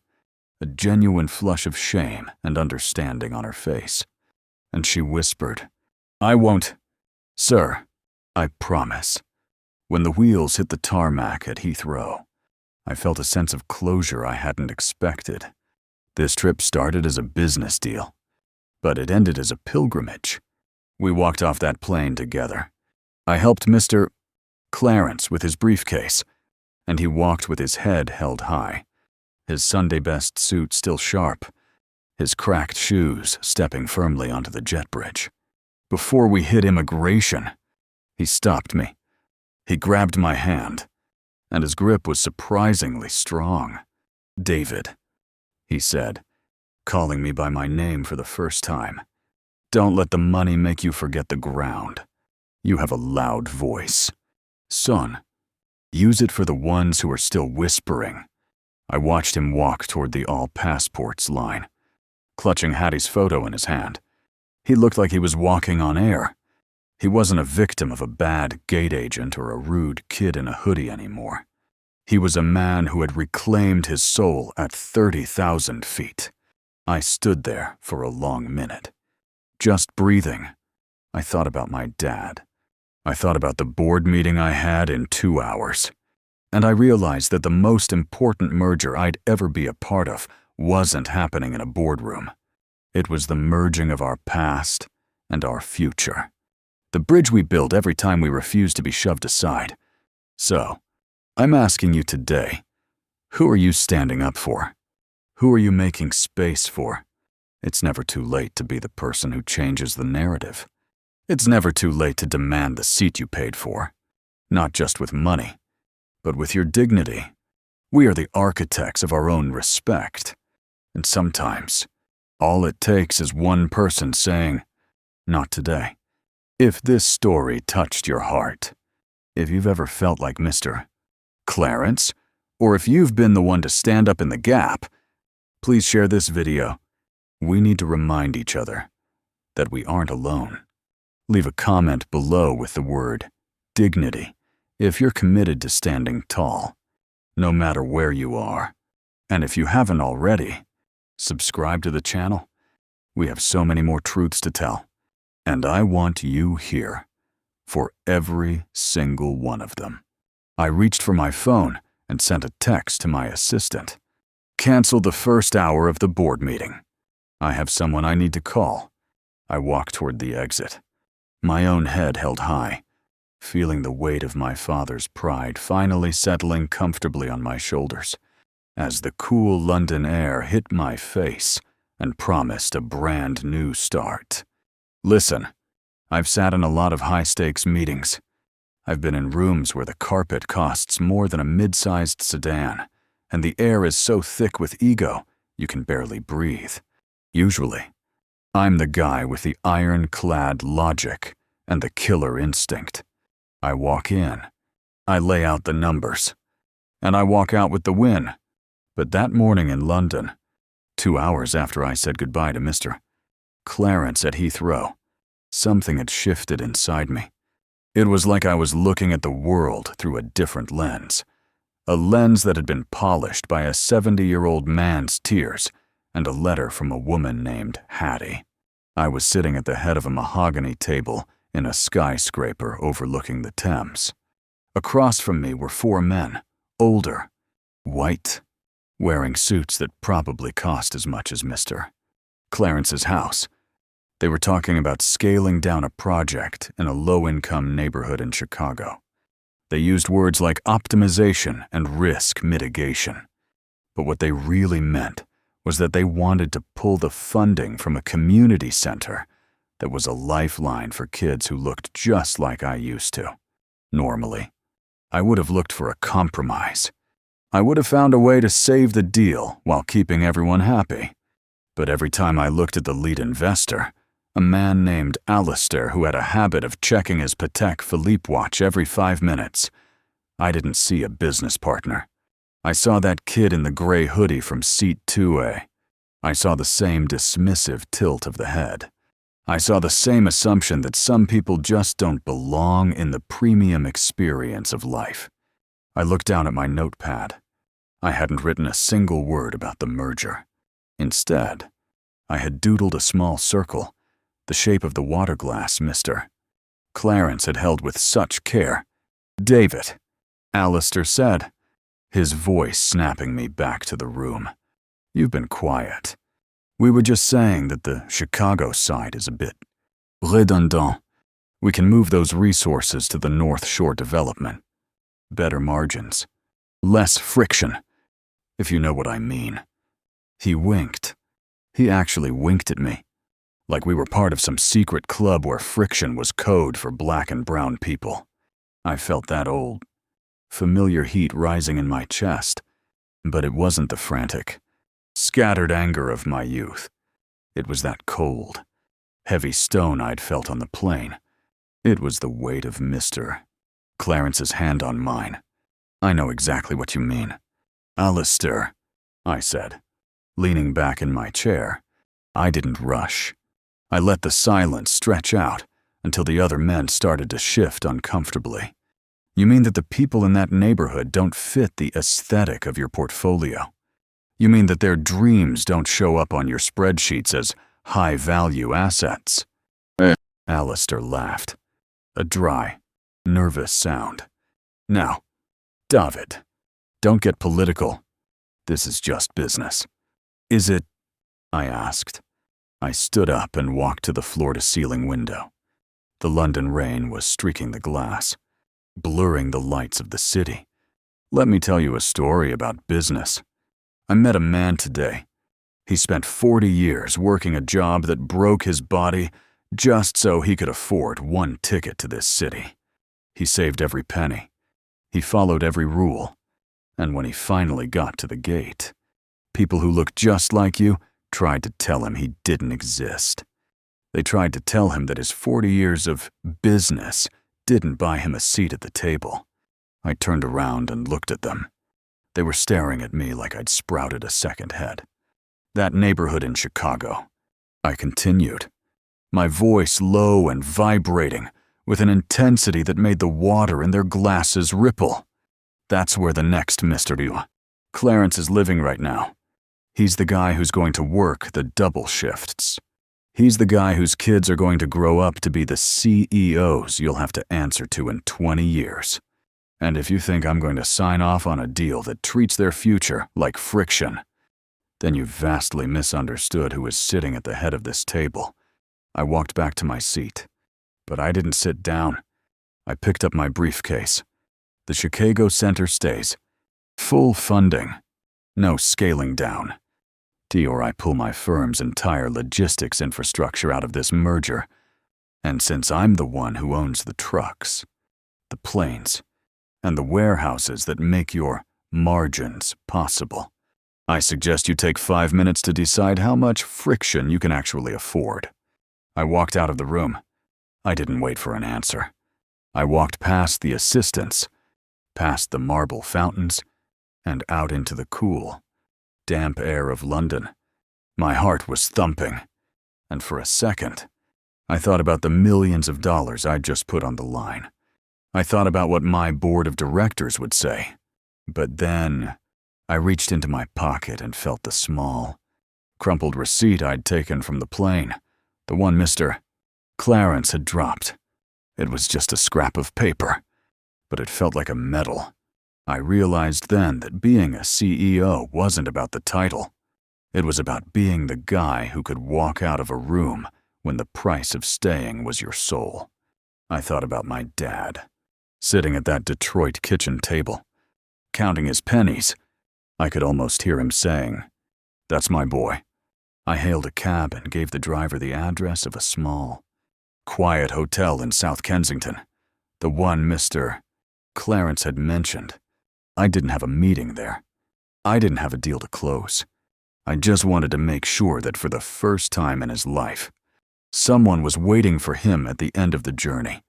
a genuine flush of shame and understanding on her face. And she whispered, "I won't, sir, I promise." When the wheels hit the tarmac at Heathrow, I felt a sense of closure I hadn't expected. This trip started as a business deal, but it ended as a pilgrimage. We walked off that plane together. I helped Mr. Clarence with his briefcase, and he walked with his head held high, his Sunday-best suit still sharp, his cracked shoes stepping firmly onto the jet bridge. Before we hit immigration, he stopped me. He grabbed my hand, and his grip was surprisingly strong. "David," he said, calling me by my name for the first time. "Don't let the money make you forget the ground. You have a loud voice. Son, use it for the ones who are still whispering." I watched him walk toward the all passports line, clutching Hattie's photo in his hand. He looked like he was walking on air. He wasn't a victim of a bad gate agent or a rude kid in a hoodie anymore. He was a man who had reclaimed his soul at 30,000 feet. I stood there for a long minute, just breathing. I thought about my dad. I thought about the board meeting I had in 2 hours. And I realized that the most important merger I'd ever be a part of wasn't happening in a boardroom. It was the merging of our past and our future. The bridge we build every time we refuse to be shoved aside. So, I'm asking you today, who are you standing up for? Who are you making space for? It's never too late to be the person who changes the narrative. It's never too late to demand the seat you paid for. Not just with money, but with your dignity. We are the architects of our own respect. And sometimes, all it takes is one person saying, "Not today." If this story touched your heart, if you've ever felt like Mr. Clarence, or if you've been the one to stand up in the gap, please share this video. We need to remind each other that we aren't alone. Leave a comment below with the word dignity if you're committed to standing tall, no matter where you are. And if you haven't already, subscribe to the channel. We have so many more truths to tell, and I want you here for every single one of them. I reached for my phone and sent a text to my assistant. Cancel the first hour of the board meeting. I have someone I need to call. I walked toward the exit, my own head held high, feeling the weight of my father's pride finally settling comfortably on my shoulders as the cool London air hit my face and promised a brand new start. Listen, I've sat in a lot of high-stakes meetings. I've been in rooms where the carpet costs more than a mid-sized sedan, and the air is so thick with ego you can barely breathe. Usually, I'm the guy with the ironclad logic and the killer instinct. I walk in, I lay out the numbers, and I walk out with the win. But that morning in London, 2 hours after I said goodbye to Mr. Clarence at Heathrow, something had shifted inside me. It was like I was looking at the world through a different lens, a lens that had been polished by a 70-year-old man's tears and a letter from a woman named Hattie. I was sitting at the head of a mahogany table in a skyscraper overlooking the Thames. Across from me were 4 men, older, white, wearing suits that probably cost as much as Mr. Clarence's house. They were talking about scaling down a project in a low-income neighborhood in Chicago. They used words like optimization and risk mitigation. But what they really meant was that they wanted to pull the funding from a community center that was a lifeline for kids who looked just like I used to. Normally, I would have looked for a compromise. I would have found a way to save the deal while keeping everyone happy. But every time I looked at the lead investor, a man named Alistair who had a habit of checking his Patek Philippe watch every 5 minutes, I didn't see a business partner. I saw that kid in the gray hoodie from seat 2A. I saw the same dismissive tilt of the head. I saw the same assumption that some people just don't belong in the premium experience of life. I looked down at my notepad. I hadn't written a single word about the merger. Instead, I had doodled a small circle, the shape of the water glass Mr. Clarence had held with such care. "David," Alistair said, his voice snapping me back to the room. "You've been quiet. We were just saying that the Chicago side is a bit redundant. We can move those resources to the North Shore development. Better margins. Less friction, if you know what I mean." He winked. He actually winked at me, like we were part of some secret club where friction was code for black and brown people. I felt that old, familiar heat rising in my chest, but it wasn't the frantic, scattered anger of my youth. It was that cold, heavy stone I'd felt on the plane. It was the weight of Mr. Clarence's hand on mine. "I know exactly what you mean. Alistair," I said, leaning back in my chair. I didn't rush. I let the silence stretch out until the other men started to shift uncomfortably. "You mean that the people in that neighborhood don't fit the aesthetic of your portfolio? You mean that their dreams don't show up on your spreadsheets as high-value assets?" Alistair laughed, a dry, nervous sound. "Now, David, don't get political. This is just business." "Is it?" I asked. I stood up and walked to the floor-to-ceiling window. The London rain was streaking the glass, blurring the lights of the city. "Let me tell you a story about business. I met a man today. He spent 40 years working a job that broke his body just so he could afford 1 ticket to this city. He saved every penny. He followed every rule. And when he finally got to the gate, people who looked just like you tried to tell him he didn't exist. They tried to tell him that his 40 years of business didn't buy him a seat at the table. I turned around and looked at them. They were staring at me like I'd sprouted a second head. "That neighborhood in Chicago," I continued, my voice low and vibrating with an intensity that made the water in their glasses ripple. "That's where the next Mr. Clarence is living right now. He's the guy who's going to work the double shifts. He's the guy whose kids are going to grow up to be the CEOs you'll have to answer to in 20 years. And if you think I'm going to sign off on a deal that treats their future like friction, then you've vastly misunderstood who is sitting at the head of this table. I walked back to my seat, but I didn't sit down. I picked up my briefcase. The Chicago Center stays. Full funding. No scaling down. Or I pull my firm's entire logistics infrastructure out of this merger. And since I'm the one who owns the trucks, the planes, and the warehouses that make your margins possible, I suggest you take 5 minutes to decide how much friction you can actually afford. I walked out of the room. I didn't wait for an answer. I walked past the assistants, past the marble fountains, and out into the cool, damp air of London. My heart was thumping, and for a second, I thought about the millions of dollars I'd just put on the line. I thought about what my board of directors would say. But then, I reached into my pocket and felt the small, crumpled receipt I'd taken from the plane, the one Mr. Clarence had dropped. It was just a scrap of paper, but it felt like a medal. I realized then that being a CEO wasn't about the title. It was about being the guy who could walk out of a room when the price of staying was your soul. I thought about my dad, sitting at that Detroit kitchen table, counting his pennies. I could almost hear him saying, "That's my boy." I hailed a cab and gave the driver the address of a small, quiet hotel in South Kensington, the one Mr. Clarence had mentioned. I didn't have a meeting there. I didn't have a deal to close. I just wanted to make sure that for the first time in his life, someone was waiting for him at the end of the journey,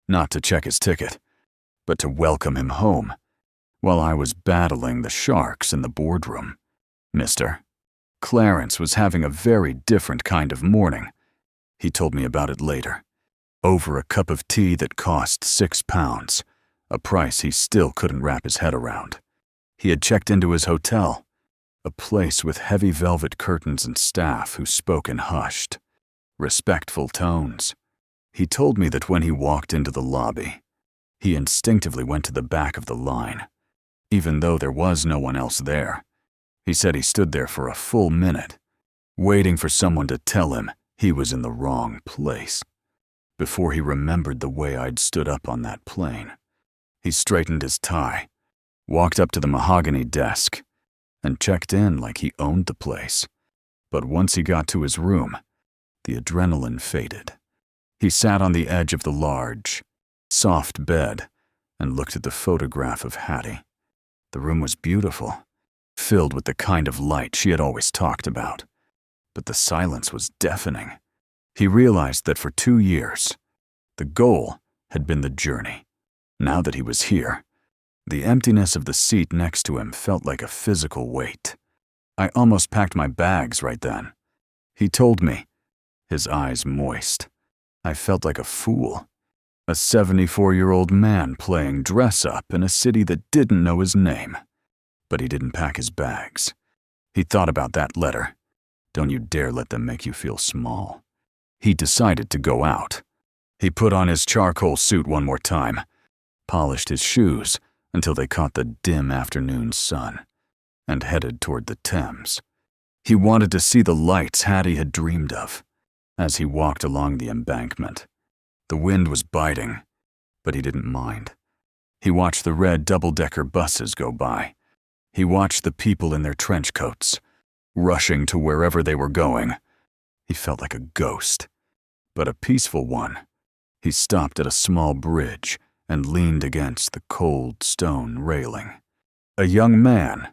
not to check his ticket, but to welcome him home, while I was battling the sharks in the boardroom. Mr. Clarence was having a very different kind of morning. He told me about it later. Over a cup of tea that cost £6, a price he still couldn't wrap his head around. He had checked into his hotel, a place with heavy velvet curtains and staff who spoke in hushed, respectful tones. He told me that when he walked into the lobby, he instinctively went to the back of the line, even though there was no one else there. He said he stood there for a full minute, waiting for someone to tell him he was in the wrong place, before he remembered the way I'd stood up on that plane. He straightened his tie, walked up to the mahogany desk, and checked in like he owned the place. But once he got to his room, the adrenaline faded. He sat on the edge of the large, soft bed and looked at the photograph of Hattie. The room was beautiful, filled with the kind of light she had always talked about. But the silence was deafening. He realized that for 2 years, the goal had been the journey. Now that he was here, the emptiness of the seat next to him felt like a physical weight. I almost packed my bags right then. He told me, his eyes moist. I felt like a fool, a 74-year-old man playing dress-up in a city that didn't know his name. But he didn't pack his bags. He thought about that letter. Don't you dare let them make you feel small. He decided to go out. He put on his charcoal suit one more time, polished his shoes until they caught the dim afternoon sun, and headed toward the Thames. He wanted to see the lights Hattie had dreamed of. As he walked along the embankment, the wind was biting, but he didn't mind. He watched the red double-decker buses go by. He watched the people in their trench coats, rushing to wherever they were going. He felt like a ghost, but a peaceful one. He stopped at a small bridge and leaned against the cold stone railing. A young man,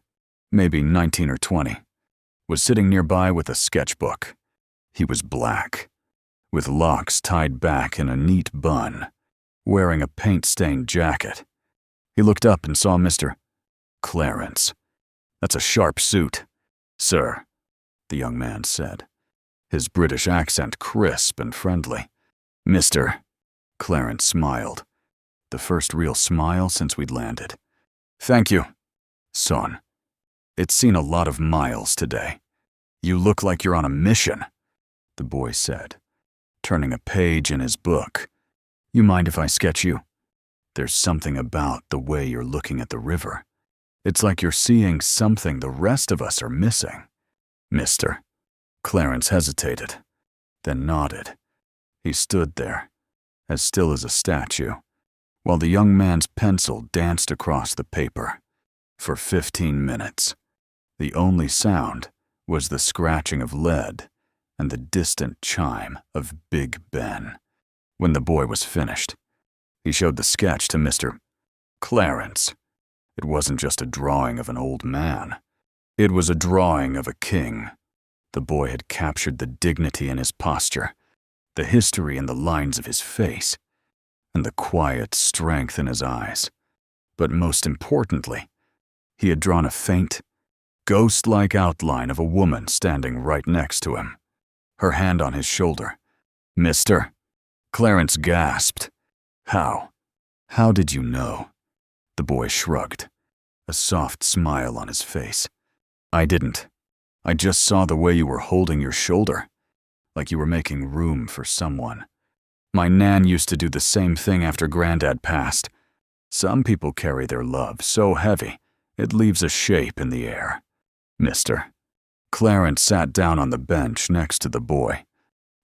maybe 19 or 20, was sitting nearby with a sketchbook. He was black, with locks tied back in a neat bun, wearing a paint-stained jacket. He looked up and saw Mr. Clarence. "That's a sharp suit, sir," the young man said, his British accent crisp and friendly. "Mr." Clarence smiled, the first real smile since we'd landed. "Thank you, son. It's seen a lot of miles today. You look like you're on a mission," the boy said, turning a page in his book. "You mind if I sketch you?" There's something about the way you're looking at the river. It's like you're seeing something the rest of us are missing. Mister. Clarence hesitated, then nodded. He stood there, as still as a statue, while the young man's pencil danced across the paper. For 15 minutes, the only sound was the scratching of lead and the distant chime of Big Ben. When the boy was finished, he showed the sketch to Mr. Clarence. It wasn't just a drawing of an old man. It was a drawing of a king. The boy had captured the dignity in his posture, the history in the lines of his face, and the quiet strength in his eyes. But most importantly, he had drawn a faint, ghost-like outline of a woman standing right next to him, her hand on his shoulder. Mister. Clarence gasped. How did you know? The boy shrugged, a soft smile on his face. I didn't. I just saw the way you were holding your shoulder, like you were making room for someone. My nan used to do the same thing after Granddad passed. Some people carry their love so heavy, it leaves a shape in the air. Mister. Clarence sat down on the bench next to the boy.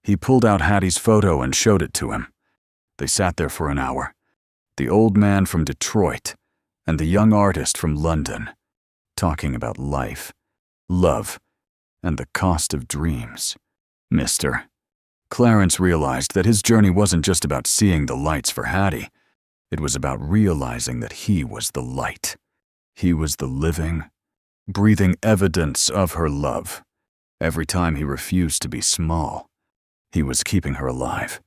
He pulled out Hattie's photo and showed it to him. They sat there for an hour, the old man from Detroit and the young artist from London, talking about life, love, and the cost of dreams. Mister. Clarence realized that his journey wasn't just about seeing the lights for Hattie. It was about realizing that he was the light. He was the living, breathing evidence of her love. Every time he refused to be small, he was keeping her alive.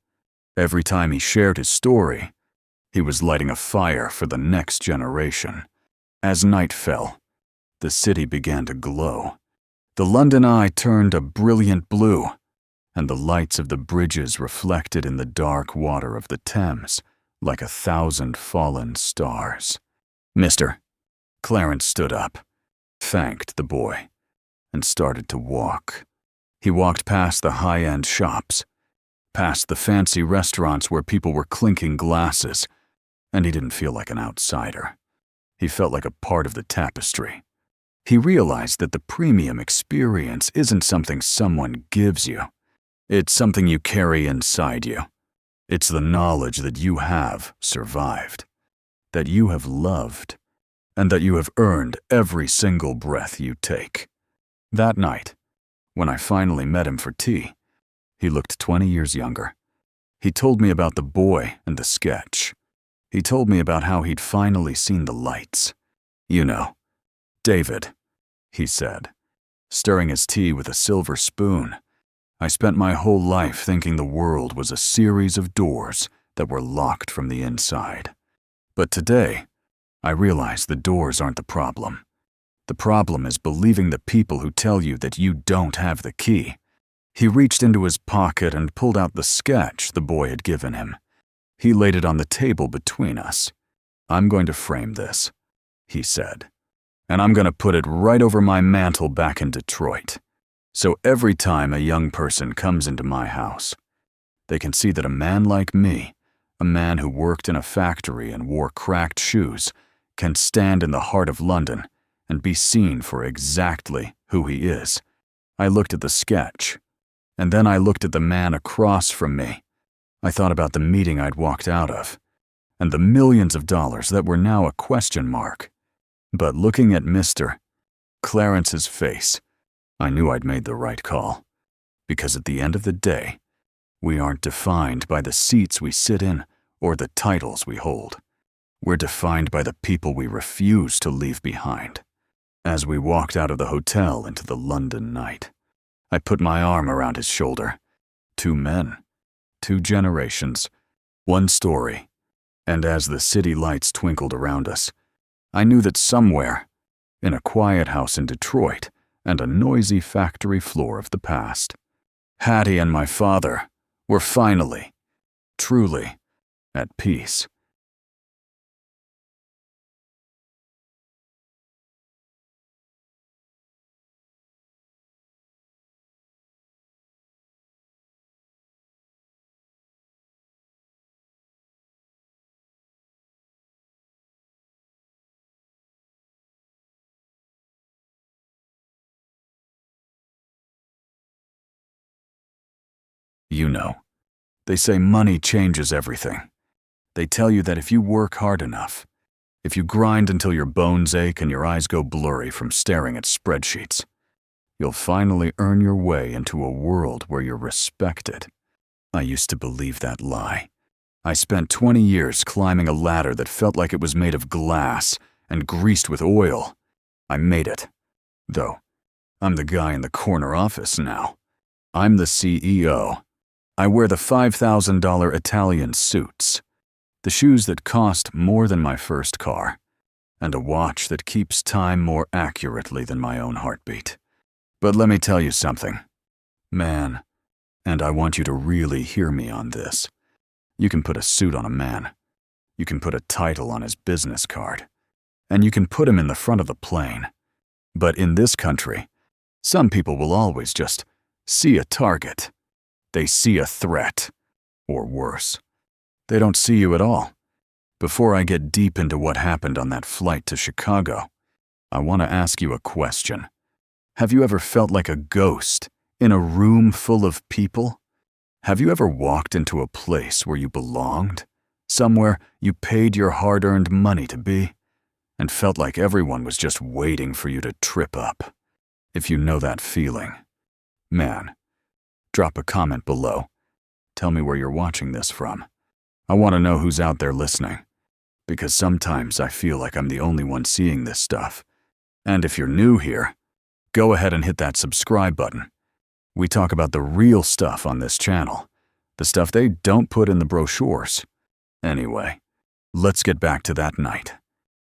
Every time he shared his story, he was lighting a fire for the next generation. As night fell, the city began to glow. The London Eye turned a brilliant blue, and the lights of the bridges reflected in the dark water of the Thames like 1,000 fallen stars. Mister. Clarence stood up, thanked the boy, and started to walk. He walked past the high-end shops, past the fancy restaurants where people were clinking glasses, and he didn't feel like an outsider. He felt like a part of the tapestry. He realized that the premium experience isn't something someone gives you. It's something you carry inside you. It's the knowledge that you have survived, that you have loved, and that you have earned every single breath you take. That night, when I finally met him for tea, he looked 20 years younger. He told me about the boy and the sketch. He told me about how he'd finally seen the lights. You know, David, he said, stirring his tea with a silver spoon. I spent my whole life thinking the world was a series of doors that were locked from the inside. But today, I realize the doors aren't the problem. The problem is believing the people who tell you that you don't have the key. He reached into his pocket and pulled out the sketch the boy had given him. He laid it on the table between us. I'm going to frame this, he said, and I'm going to put it right over my mantle back in Detroit. So every time a young person comes into my house, they can see that a man like me, a man who worked in a factory and wore cracked shoes, can stand in the heart of London and be seen for exactly who he is. I looked at the sketch, and then I looked at the man across from me. I thought about the meeting I'd walked out of, and the millions of dollars that were now a question mark. But looking at Mr. Clarence's face, I knew I'd made the right call. Because at the end of the day, we aren't defined by the seats we sit in or the titles we hold. We're defined by the people we refuse to leave behind. As we walked out of the hotel into the London night, I put my arm around his shoulder. 2 men, 2 generations, 1 story. And as the city lights twinkled around us, I knew that somewhere, in a quiet house in Detroit and a noisy factory floor of the past, Hattie and my father were finally, truly, at peace. you know. They say money changes everything. They tell you that if you work hard enough, if you grind until your bones ache and your eyes go blurry from staring at spreadsheets, you'll finally earn your way into a world where you're respected. I used to believe that lie. I spent 20 years climbing a ladder that felt like it was made of glass and greased with oil. I made it. Though, I'm the guy in the corner office now. I'm the CEO. I wear the $5,000 Italian suits, the shoes that cost more than my first car, and a watch that keeps time more accurately than my own heartbeat. But let me tell you something, man, and I want you to really hear me on this. You can put a suit on a man. You can put a title on his business card. And you can put him in the front of the plane. But in this country, some people will always just see a target. They see a threat. Or worse, they don't see you at all. Before I get deep into what happened on that flight to Chicago, I want to ask you a question. Have you ever felt like a ghost in a room full of people? Have you ever walked into a place where you belonged? Somewhere you paid your hard-earned money to be? And felt like everyone was just waiting for you to trip up? If you know that feeling, man, drop a comment below. Tell me where you're watching this from. I want to know who's out there listening, because sometimes I feel like I'm the only one seeing this stuff. And if you're new here, go ahead and hit that subscribe button. We talk about the real stuff on this channel, the stuff they don't put in the brochures. Anyway, let's get back to that night.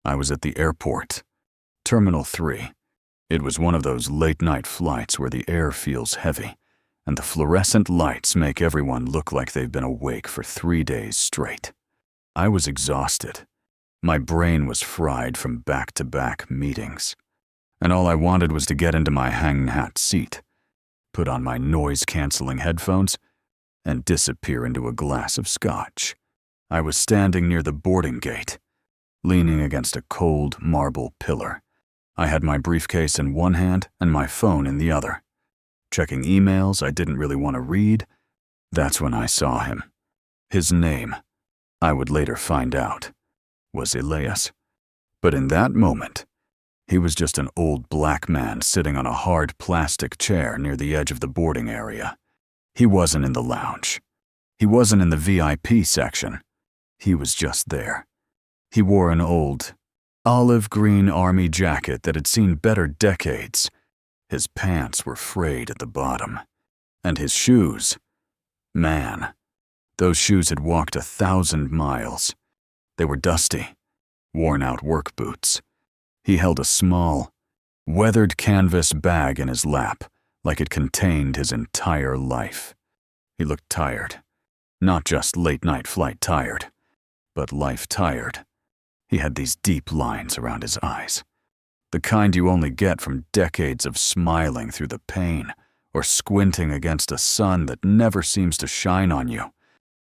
I was at the airport, Terminal 3. It was one of those late-night flights where the air feels heavy, and the fluorescent lights make everyone look like they've been awake for 3 days straight. I was exhausted. My brain was fried from back-to-back meetings, and all I wanted was to get into my hang hat seat, put on my noise-canceling headphones, and disappear into a glass of scotch. I was standing near the boarding gate, leaning against a cold marble pillar. I had my briefcase in one hand and my phone in the other, checking emails I didn't really want to read. That's when I saw him. His name, I would later find out, was Elias. But in that moment, he was just an old black man sitting on a hard plastic chair near the edge of the boarding area. He wasn't in the lounge. He wasn't in the VIP section. He was just there. He wore an old, olive green army jacket that had seen better decades. His pants were frayed at the bottom. And his shoes, man, those shoes had walked 1,000 miles. They were dusty, worn-out work boots. He held a small, weathered canvas bag in his lap, like it contained his entire life. He looked tired. Not just late-night flight tired, but life tired. He had these deep lines around his eyes, the kind you only get from decades of smiling through the pain or squinting against a sun that never seems to shine on you.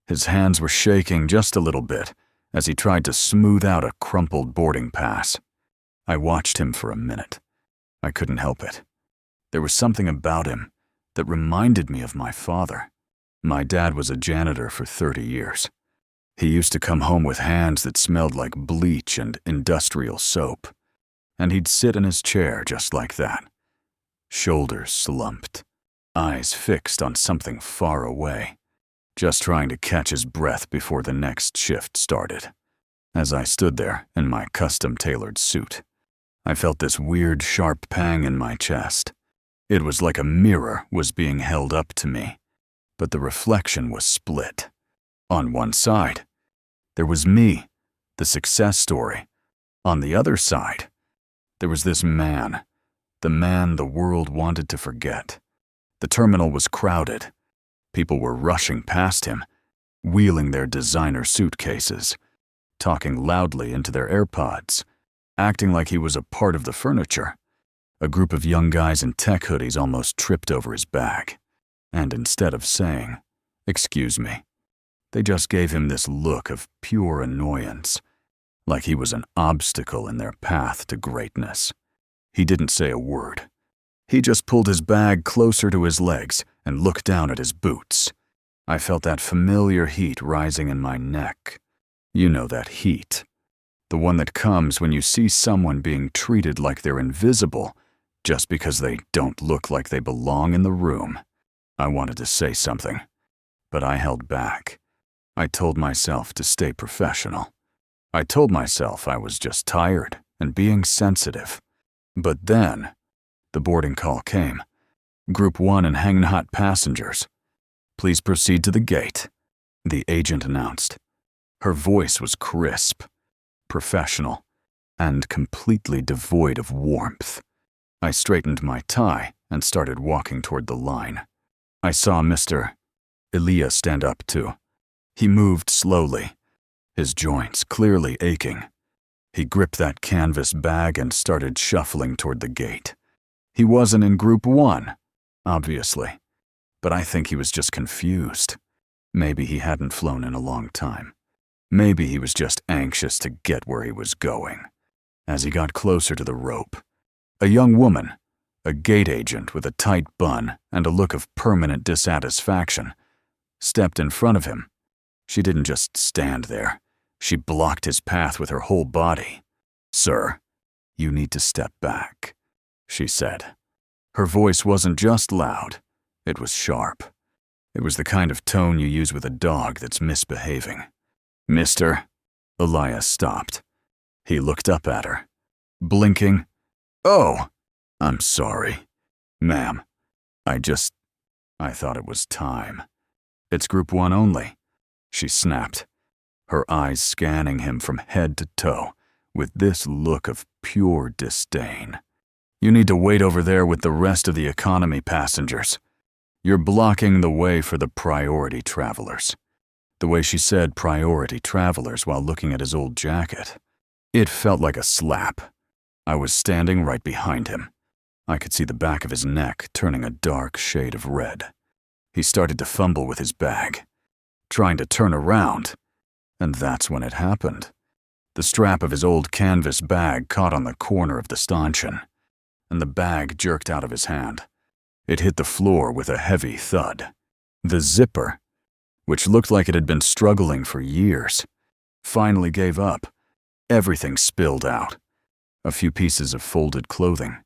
His hands were shaking just a little bit as he tried to smooth out a crumpled boarding pass. I watched him for a minute. I couldn't help it. There was something about him that reminded me of my father. My dad was a janitor for 30 years. He used to come home with hands that smelled like bleach and industrial soap. And he'd sit in his chair just like that, shoulders slumped, eyes fixed on something far away, just trying to catch his breath before the next shift started. As I stood there in my custom-tailored suit, I felt this weird, sharp pang in my chest. It was like a mirror was being held up to me, but the reflection was split. On one side, there was me, the success story. On the other side, there was this man, the man the world wanted to forget. The terminal was crowded. People were rushing past him, wheeling their designer suitcases, talking loudly into their AirPods, acting like he was a part of the furniture. A group of young guys in tech hoodies almost tripped over his bag, and instead of saying, "Excuse me," they just gave him this look of pure annoyance, like he was an obstacle in their path to greatness. He didn't say a word. He just pulled his bag closer to his legs and looked down at his boots. I felt that familiar heat rising in my neck. You know that heat. The one that comes when you see someone being treated like they're invisible just because they don't look like they belong in the room. I wanted to say something, but I held back. I told myself to stay professional. I told myself I was just tired and being sensitive. But then, the boarding call came. Group 1 and Hang Not passengers. Please proceed to the gate, the agent announced. Her voice was crisp, professional, and completely devoid of warmth. I straightened my tie and started walking toward the line. I saw Mr. Elia stand up too. He moved slowly, his joints clearly aching. He gripped that canvas bag and started shuffling toward the gate. He wasn't in Group 1, obviously, but I think he was just confused. Maybe he hadn't flown in a long time. Maybe he was just anxious to get where he was going. As he got closer to the rope, a young woman, a gate agent with a tight bun and a look of permanent dissatisfaction, stepped in front of him. She didn't just stand there. She blocked his path with her whole body. "Sir, you need to step back," she said. Her voice wasn't just loud, it was sharp. It was the kind of tone you use with a dog that's misbehaving. "Mister," Elias stopped. He looked up at her, blinking. "Oh, I'm sorry. Ma'am, I thought it was time. It's Group 1 only," she snapped, her eyes scanning him from head to toe with this look of pure disdain. "You need to wait over there with the rest of the economy passengers. You're blocking the way for the priority travelers." The way she said priority travelers while looking at his old jacket, it felt like a slap. I was standing right behind him. I could see the back of his neck turning a dark shade of red. He started to fumble with his bag, trying to turn around, and that's when it happened. The strap of his old canvas bag caught on the corner of the stanchion, and the bag jerked out of his hand. It hit the floor with a heavy thud. The zipper, which looked like it had been struggling for years, finally gave up. Everything spilled out. A few pieces of folded clothing,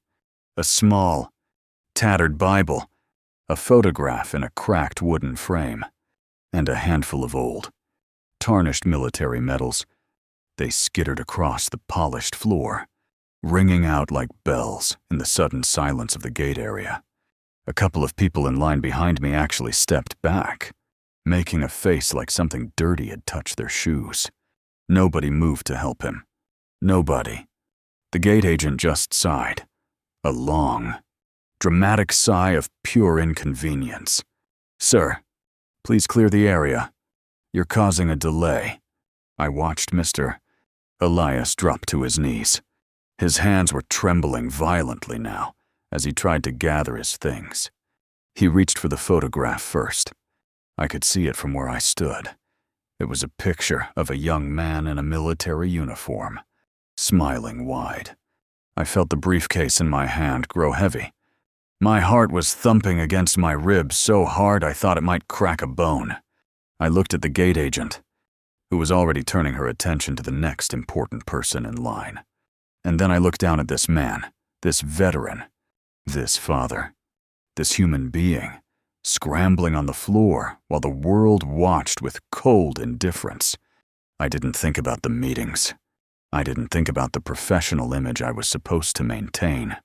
a small, tattered Bible, a photograph in a cracked wooden frame, and a handful of old, tarnished military medals. They skittered across the polished floor, ringing out like bells in the sudden silence of the gate area. A couple of people in line behind me actually stepped back, making a face like something dirty had touched their shoes. Nobody moved to help him. Nobody. The gate agent just sighed. A long, dramatic sigh of pure inconvenience. "Sir, please clear the area. You're causing a delay." I watched Mr. Elias drop to his knees. His hands were trembling violently now as he tried to gather his things. He reached for the photograph first. I could see it from where I stood. It was a picture of a young man in a military uniform, smiling wide. I felt the briefcase in my hand grow heavy. My heart was thumping against my ribs so hard I thought it might crack a bone. I looked at the gate agent, who was already turning her attention to the next important person in line. And then I looked down at this man, this veteran, this father, this human being, scrambling on the floor while the world watched with cold indifference. I didn't think about the meetings. I didn't think about the professional image I was supposed to maintain.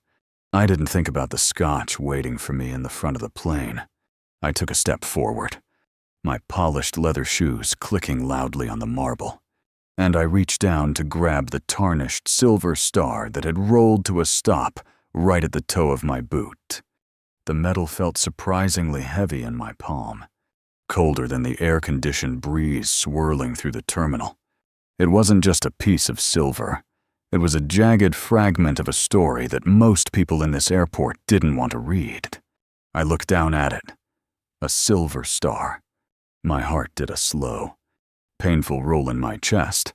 I didn't think about the scotch waiting for me in the front of the plane. I took a step forward, my polished leather shoes clicking loudly on the marble, and I reached down to grab the tarnished silver star that had rolled to a stop right at the toe of my boot. The metal felt surprisingly heavy in my palm, colder than the air-conditioned breeze swirling through the terminal. It wasn't just a piece of silver. It was a jagged fragment of a story that most people in this airport didn't want to read. I looked down at it. A silver star. My heart did a slow, painful roll in my chest.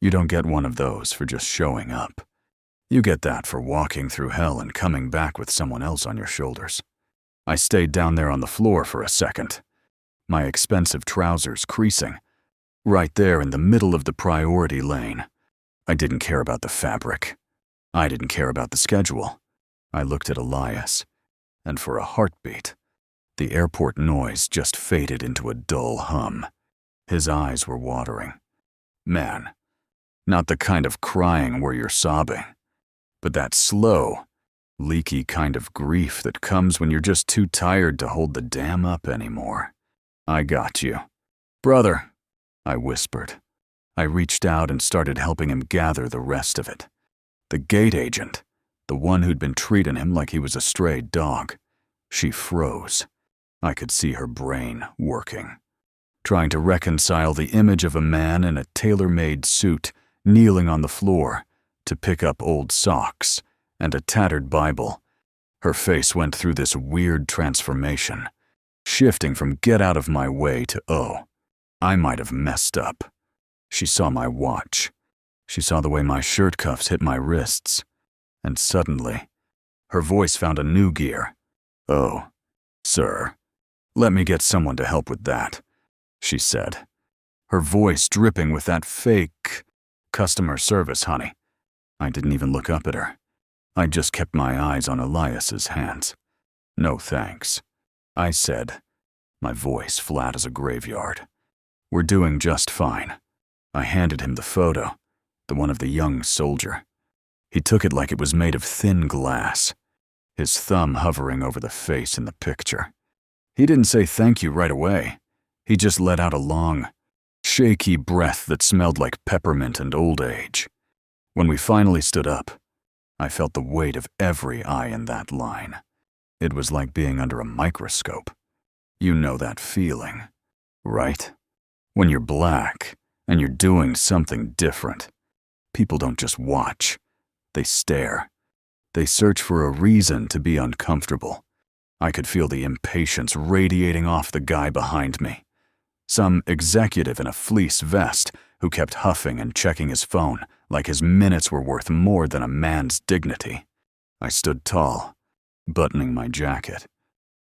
You don't get one of those for just showing up. You get that for walking through hell and coming back with someone else on your shoulders. I stayed down there on the floor for a second, my expensive trousers creasing, right there in the middle of the priority lane. I didn't care about the fabric. I didn't care about the schedule. I looked at Elias, and for a heartbeat, the airport noise just faded into a dull hum. His eyes were watering. Man, not the kind of crying where you're sobbing, but that slow, leaky kind of grief that comes when you're just too tired to hold the dam up anymore. I got you. Brother, I whispered. I reached out and started helping him gather the rest of it. The gate agent, the one who'd been treating him like he was a stray dog, she froze. I could see her brain working, trying to reconcile the image of a man in a tailor-made suit kneeling on the floor to pick up old socks and a tattered Bible. Her face went through this weird transformation, shifting from get out of my way to, oh, I might have messed up. She saw my watch. She saw the way my shirt cuffs hit my wrists. And suddenly, her voice found a new gear. Oh, sir, let me get someone to help with that, she said, her voice dripping with that fake customer service, honey. I didn't even look up at her. I just kept my eyes on Elias's hands. No thanks, I said, my voice flat as a graveyard. We're doing just fine. I handed him the photo, the one of the young soldier. He took it like it was made of thin glass, his thumb hovering over the face in the picture. He didn't say thank you right away. He just let out a long, shaky breath that smelled like peppermint and old age. When we finally stood up, I felt the weight of every eye in that line. It was like being under a microscope. You know that feeling, right? When you're black and you're doing something different, people don't just watch. They stare. They search for a reason to be uncomfortable. I could feel the impatience radiating off the guy behind me. Some executive in a fleece vest who kept huffing and checking his phone like his minutes were worth more than a man's dignity. I stood tall, buttoning my jacket,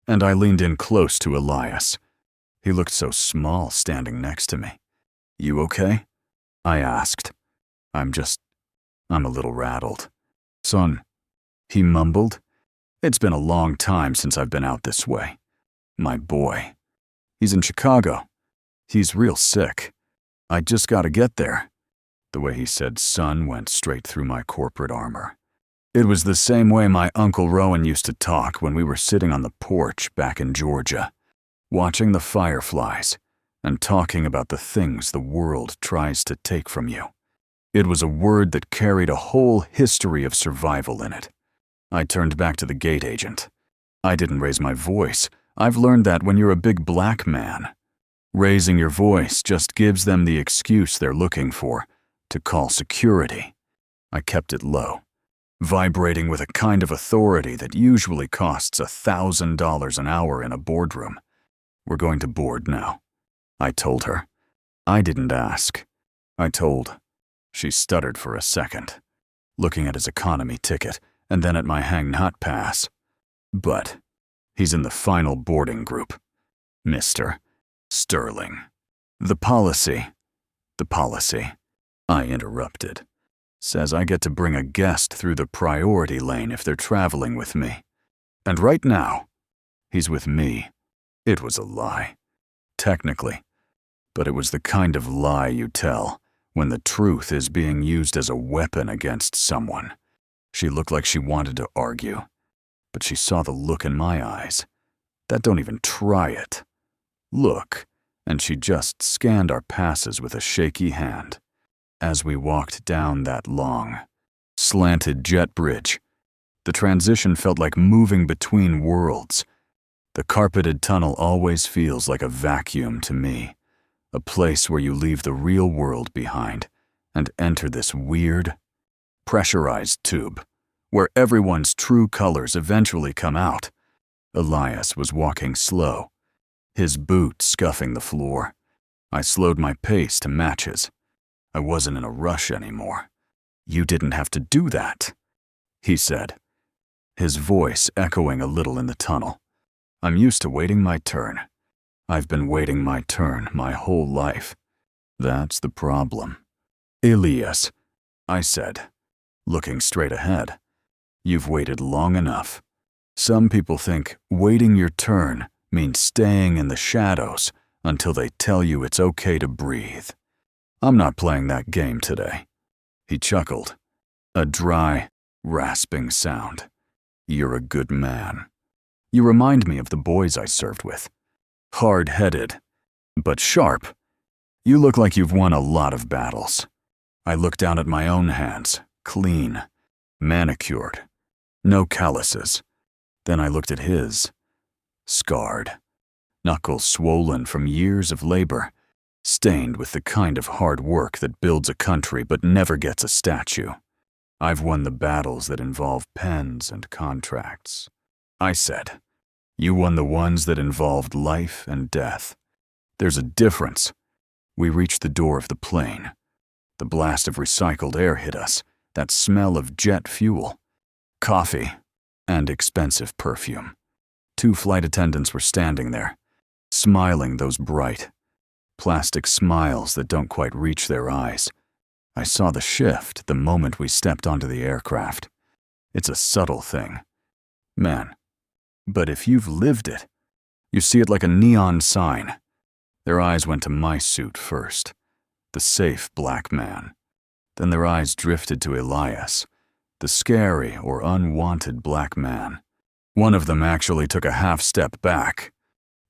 and I leaned in close to Elias. He looked so small standing next to me. You okay? I asked. I'm a little rattled. Son, he mumbled. It's been a long time since I've been out this way. My boy. He's in Chicago. He's real sick. I just gotta get there. The way he said son went straight through my corporate armor. It was the same way my Uncle Rowan used to talk when we were sitting on the porch back in Georgia, watching the fireflies and talking about the things the world tries to take from you. It was a word that carried a whole history of survival in it. I turned back to the gate agent. I didn't raise my voice. I've learned that when you're a big black man, raising your voice just gives them the excuse they're looking for to call security. I kept it low, vibrating with a kind of authority that usually costs $1,000 an hour in a boardroom. We're going to board now, I told her. I didn't ask. I told. She stuttered for a second, looking at his economy ticket and then at my hang not pass. But he's in the final boarding group, Mr. Sterling. The policy, I interrupted, says I get to bring a guest through the priority lane if they're traveling with me. And right now, he's with me. It was a lie, technically, but it was the kind of lie you tell when the truth is being used as a weapon against someone. She looked like she wanted to argue, but she saw the look in my eyes. That don't even try it. Look, and she just scanned our passes with a shaky hand. As we walked down that long, slanted jet bridge, the transition felt like moving between worlds. The carpeted tunnel always feels like a vacuum to me, a place where you leave the real world behind and enter this weird, pressurized tube, where everyone's true colors eventually come out. Elias was walking slow, his boot scuffing the floor. I slowed my pace to match his. I wasn't in a rush anymore. You didn't have to do that, he said, his voice echoing a little in the tunnel. I'm used to waiting my turn. I've been waiting my turn my whole life. That's the problem. Elias, I said, looking straight ahead. You've waited long enough. Some people think waiting your turn means staying in the shadows until they tell you it's okay to breathe. I'm not playing that game today. He chuckled. A dry, rasping sound. You're a good man. You remind me of the boys I served with. Hard-headed, but sharp. You look like you've won a lot of battles. I looked down at my own hands, clean, manicured, no calluses. Then I looked at his, scarred, knuckles swollen from years of labor, stained with the kind of hard work that builds a country but never gets a statue. I've won the battles that involve pens and contracts. I said, you won the ones that involved life and death. There's a difference. We reached the door of the plane. The blast of recycled air hit us, that smell of jet fuel, coffee, and expensive perfume. 2 flight attendants were standing there, smiling those bright, plastic smiles that don't quite reach their eyes. I saw the shift the moment we stepped onto the aircraft. It's a subtle thing. Man, but if you've lived it, you see it like a neon sign. Their eyes went to my suit first, the safe black man. Then their eyes drifted to Elias, the scary or unwanted black man. One of them actually took a half step back,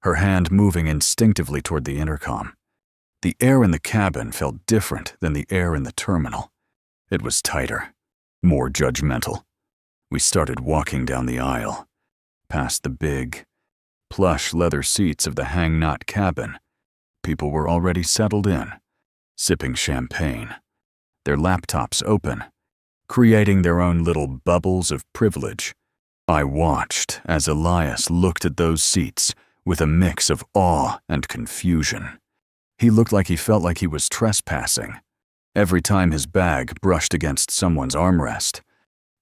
her hand moving instinctively toward the intercom. The air in the cabin felt different than the air in the terminal. It was tighter, more judgmental. We started walking down the aisle, past the big, plush leather seats of the hang-knot cabin. People were already settled in, sipping champagne, their laptops open, creating their own little bubbles of privilege. I watched as Elias looked at those seats with a mix of awe and confusion. He looked like he felt like he was trespassing. Every time his bag brushed against someone's armrest,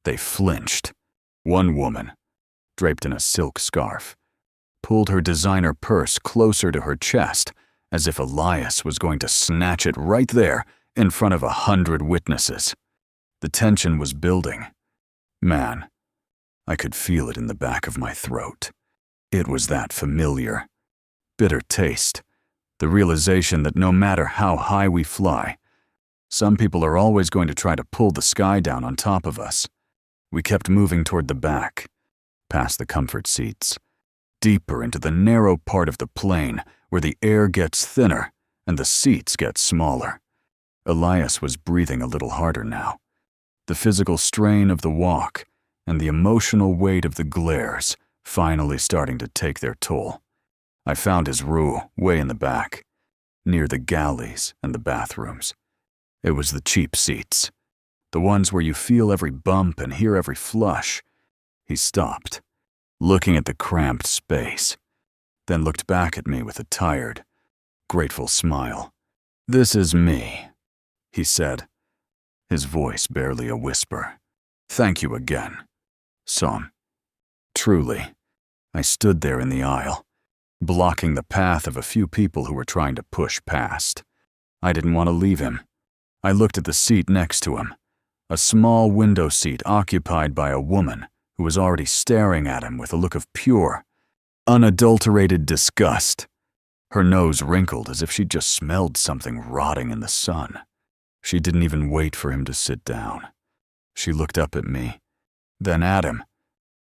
they flinched. One woman, draped in a silk scarf, pulled her designer purse closer to her chest as if Elias was going to snatch it right there in front of 100 witnesses. The tension was building. Man, I could feel it in the back of my throat. It was that familiar, bitter taste, the realization that no matter how high we fly, some people are always going to try to pull the sky down on top of us. We kept moving toward the back, past the comfort seats, deeper into the narrow part of the plane where the air gets thinner and the seats get smaller. Elias was breathing a little harder now. The physical strain of the walk and the emotional weight of the glares finally starting to take their toll. I found his room way in the back, near the galleys and the bathrooms. It was the cheap seats, the ones where you feel every bump and hear every flush. He stopped, looking at the cramped space, then looked back at me with a tired, grateful smile. "This is me," he said, his voice barely a whisper. "Thank you again, son." Truly, I stood there in the aisle, blocking the path of a few people who were trying to push past. I didn't want to leave him. I looked at the seat next to him, a small window seat occupied by a woman who was already staring at him with a look of pure, unadulterated disgust. Her nose wrinkled as if she'd just smelled something rotting in the sun. She didn't even wait for him to sit down. She looked up at me, then at him,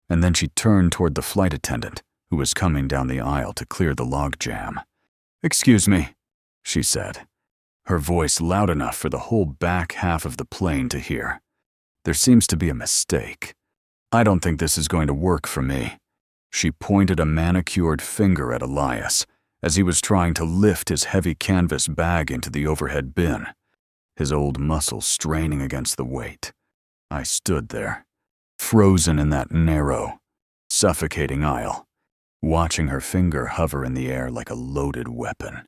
and then she turned toward the flight attendant, who was coming down the aisle to clear the logjam. "Excuse me," she said, her voice loud enough for the whole back half of the plane to hear. "There seems to be a mistake. I don't think this is going to work for me." She pointed a manicured finger at Elias as he was trying to lift his heavy canvas bag into the overhead bin, his old muscles straining against the weight. I stood there, frozen in that narrow, suffocating aisle, watching her finger hover in the air like a loaded weapon.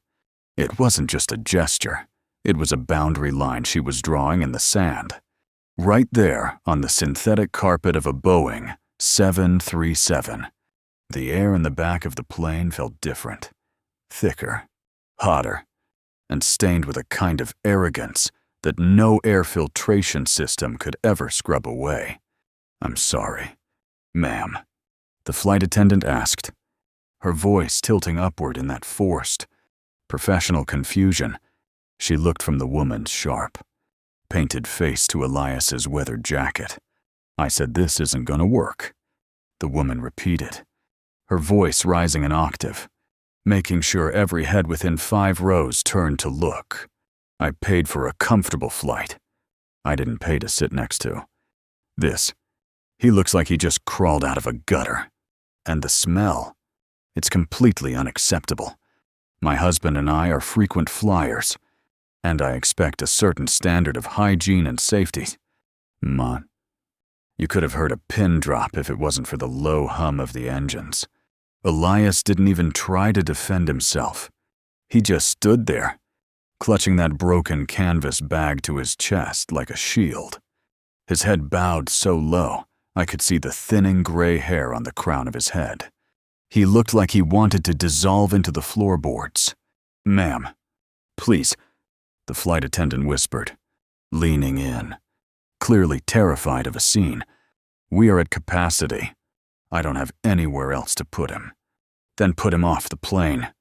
It wasn't just a gesture. It was a boundary line she was drawing in the sand. Right there on the synthetic carpet of a Boeing 737. The air in the back of the plane felt different, thicker, hotter, and stained with a kind of arrogance that no air filtration system could ever scrub away. "I'm sorry, ma'am," the flight attendant asked, her voice tilting upward in that forced, professional confusion. She looked from the woman's sharp, painted face to Elias's weathered jacket. "I said this isn't gonna work," the woman repeated, her voice rising an octave, making sure every head within 5 rows turned to look. "I paid for a comfortable flight. I didn't pay to sit next to this. He looks like he just crawled out of a gutter. And the smell, it's completely unacceptable. My husband and I are frequent flyers, and I expect a certain standard of hygiene and safety. Man, you could have heard a pin drop if it wasn't for the low hum of the engines." Elias didn't even try to defend himself. He just stood there, clutching that broken canvas bag to his chest like a shield. His head bowed so low, I could see the thinning gray hair on the crown of his head. He looked like he wanted to dissolve into the floorboards. "Ma'am, please," the flight attendant whispered, leaning in, clearly terrified of a scene. "We are at capacity. I don't have anywhere else to put him." "Then put him off the plane,"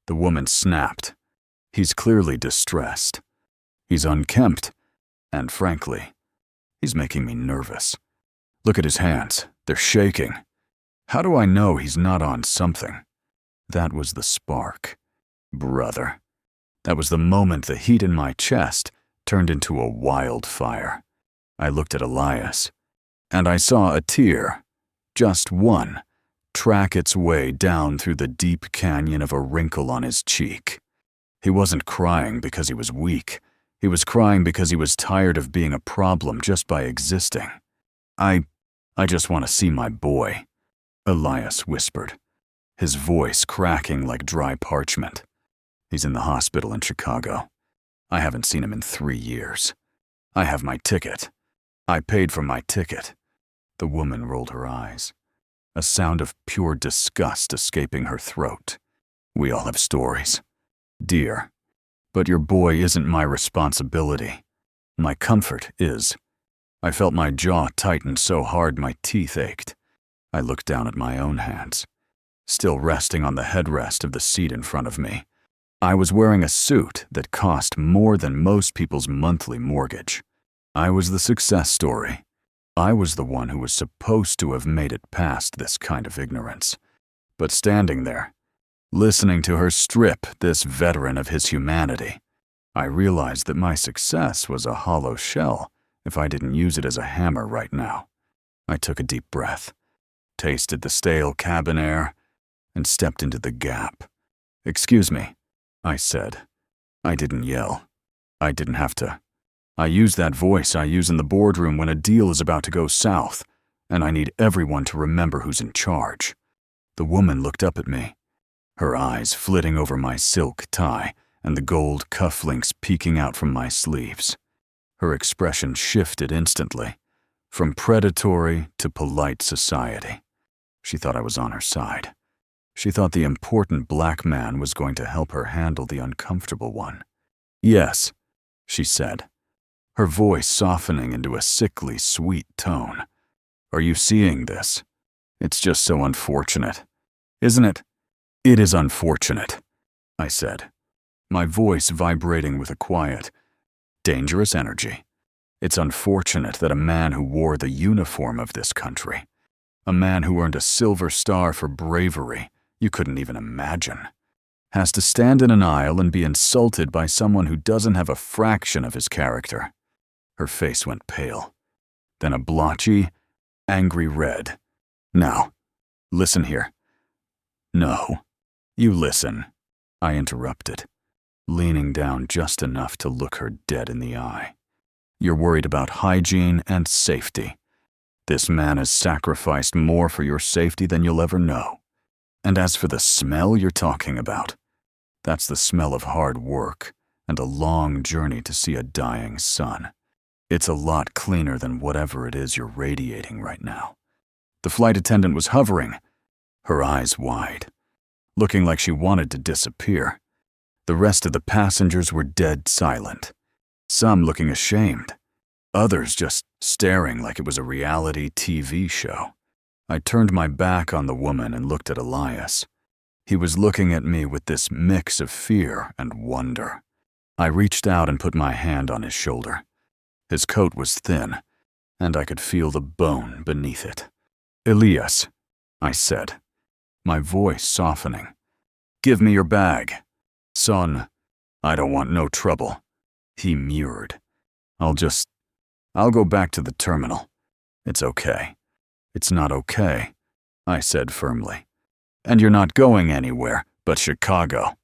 the woman snapped. "He's clearly distressed. He's unkempt, and frankly, he's making me nervous. Look at his hands, they're shaking. How do I know he's not on something?" That was the spark, brother. That was the moment the heat in my chest turned into a wildfire. I looked at Elias, and I saw a tear, just one, track its way down through the deep canyon of a wrinkle on his cheek. He wasn't crying because he was weak. He was crying because he was tired of being a problem just by existing. I just want to see my boy," Elias whispered, his voice cracking like dry parchment. "He's in the hospital in Chicago. I haven't seen him in 3 years. I have my ticket. I paid for my ticket." The woman rolled her eyes, a sound of pure disgust escaping her throat. "We all have stories, dear, but your boy isn't my responsibility. My comfort is." I felt my jaw tighten so hard my teeth ached. I looked down at my own hands, still resting on the headrest of the seat in front of me. I was wearing a suit that cost more than most people's monthly mortgage. I was the success story. I was the one who was supposed to have made it past this kind of ignorance. But standing there, listening to her strip this veteran of his humanity, I realized that my success was a hollow shell if I didn't use it as a hammer right now. I took a deep breath, tasted the stale cabin air, and stepped into the gap. "Excuse me," I said. I didn't yell. I didn't have to. I use that voice I use in the boardroom when a deal is about to go south, and I need everyone to remember who's in charge. The woman looked up at me, her eyes flitting over my silk tie and the gold cufflinks peeking out from my sleeves. Her expression shifted instantly, from predatory to polite society. She thought I was on her side. She thought the important black man was going to help her handle the uncomfortable one. "Yes," she said, her voice softening into a sickly sweet tone. "Are you seeing this? It's just so unfortunate, isn't it?" "It is unfortunate," I said, my voice vibrating with a quiet, dangerous energy. "It's unfortunate that a man who wore the uniform of this country, a man who earned a silver star for bravery you couldn't even imagine, has to stand in an aisle and be insulted by someone who doesn't have a fraction of his character." Her face went pale, then a blotchy, angry red. "Now, listen here." "No, you listen," I interrupted, leaning down just enough to look her dead in the eye. "You're worried about hygiene and safety. This man has sacrificed more for your safety than you'll ever know. And as for the smell you're talking about, that's the smell of hard work and a long journey to see a dying sun. It's a lot cleaner than whatever it is you're radiating right now." The flight attendant was hovering, her eyes wide, looking like she wanted to disappear. The rest of the passengers were dead silent, some looking ashamed, others just staring like it was a reality TV show. I turned my back on the woman and looked at Elias. He was looking at me with this mix of fear and wonder. I reached out and put my hand on his shoulder. His coat was thin, and I could feel the bone beneath it. "Elias," I said, my voice softening. "Give me your bag." "Son, I don't want no trouble." He mewed. I'll go back to the terminal. It's okay." "It's not okay," I said firmly. "And you're not going anywhere but Chicago."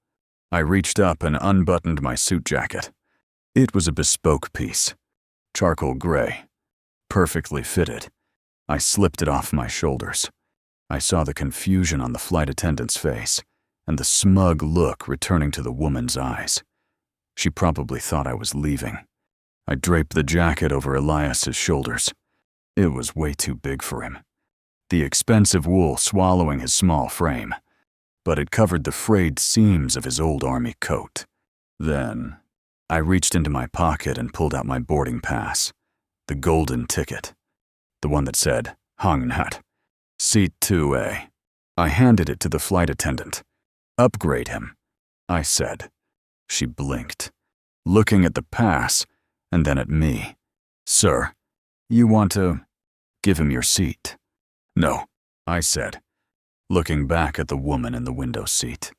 I reached up and unbuttoned my suit jacket. It was a bespoke piece, charcoal gray, perfectly fitted. I slipped it off my shoulders. I saw the confusion on the flight attendant's face and the smug look returning to the woman's eyes. She probably thought I was leaving. I draped the jacket over Elias's shoulders. It was way too big for him, the expensive wool swallowing his small frame, but it covered the frayed seams of his old army coat. Then, I reached into my pocket and pulled out my boarding pass, the golden ticket, the one that said, "Hung Nut, Seat 2A. I handed it to the flight attendant. "Upgrade him," I said. She blinked, looking at the pass and then at me. "Sir, you want to give him your seat?" "No," I said, looking back at the woman in the window seat,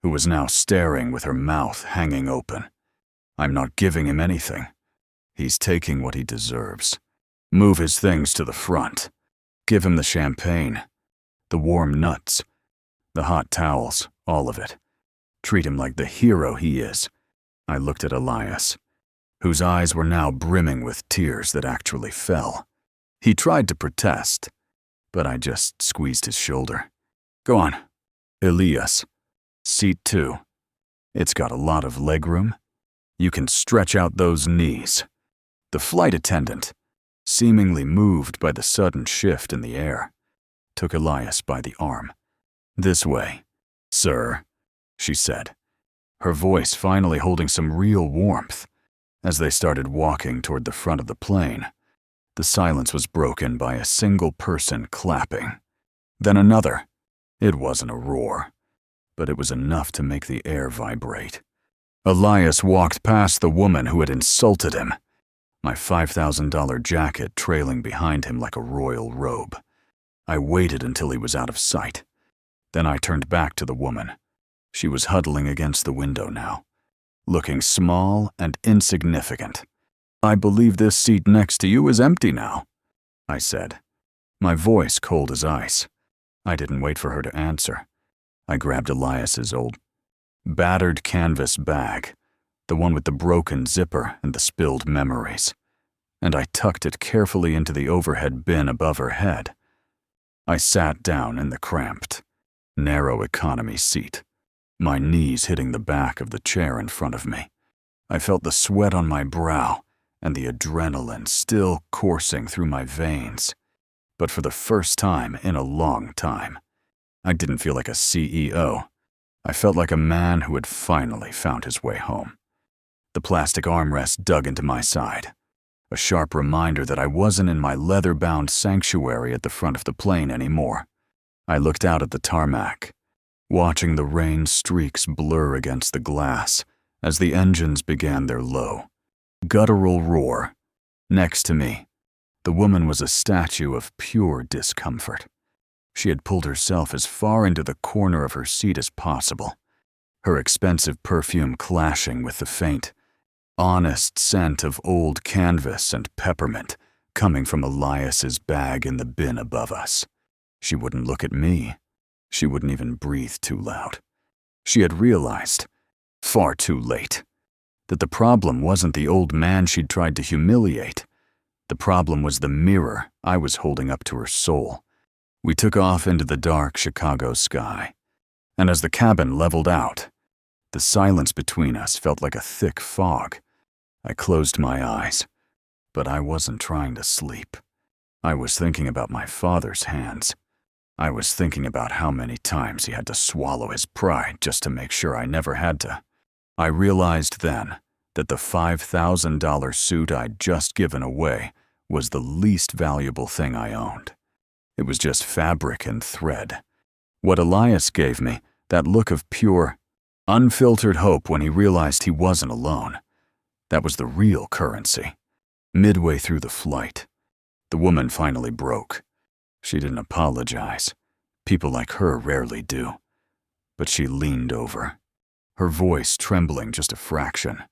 who was now staring with her mouth hanging open. "I'm not giving him anything. He's taking what he deserves. Move his things to the front. Give him the champagne, the warm nuts, the hot towels, all of it. Treat him like the hero he is." I looked at Elias, whose eyes were now brimming with tears that actually fell. He tried to protest, but I just squeezed his shoulder. "Go on, Elias. Seat 2. It's got a lot of legroom. You can stretch out those knees." The flight attendant, seemingly moved by the sudden shift in the air, took Elias by the arm. "This way, sir," she said, her voice finally holding some real warmth. As they started walking toward the front of the plane, the silence was broken by a single person clapping. Then another. It wasn't a roar, but it was enough to make the air vibrate. Elias walked past the woman who had insulted him, my $5,000 jacket trailing behind him like a royal robe. I waited until he was out of sight. Then I turned back to the woman. She was huddling against the window now, looking small and insignificant. "I believe this seat next to you is empty now," I said, my voice cold as ice. I didn't wait for her to answer. I grabbed Elias's old, battered canvas bag, the one with the broken zipper and the spilled memories, and I tucked it carefully into the overhead bin above her head. I sat down in the cramped, narrow economy seat, my knees hitting the back of the chair in front of me. I felt the sweat on my brow and the adrenaline still coursing through my veins. But for the first time in a long time, I didn't feel like a CEO. I felt like a man who had finally found his way home. The plastic armrest dug into my side, a sharp reminder that I wasn't in my leather-bound sanctuary at the front of the plane anymore. I looked out at the tarmac, watching the rain streaks blur against the glass as the engines began their low, guttural roar. Next to me, the woman was a statue of pure discomfort. She had pulled herself as far into the corner of her seat as possible, her expensive perfume clashing with the faint, honest scent of old canvas and peppermint coming from Elias's bag in the bin above us. She wouldn't look at me. She wouldn't even breathe too loud. She had realized, far too late, that the problem wasn't the old man she'd tried to humiliate. The problem was the mirror I was holding up to her soul. We took off into the dark Chicago sky, and as the cabin leveled out, the silence between us felt like a thick fog. I closed my eyes, but I wasn't trying to sleep. I was thinking about my father's hands, I was thinking about how many times he had to swallow his pride just to make sure I never had to. I realized then that the $5,000 suit I'd just given away was the least valuable thing I owned. It was just fabric and thread. What Elias gave me, that look of pure, unfiltered hope when he realized he wasn't alone, that was the real currency. Midway through the flight, the woman finally broke. She didn't apologize. People like her rarely do. But she leaned over, her voice trembling just a fraction.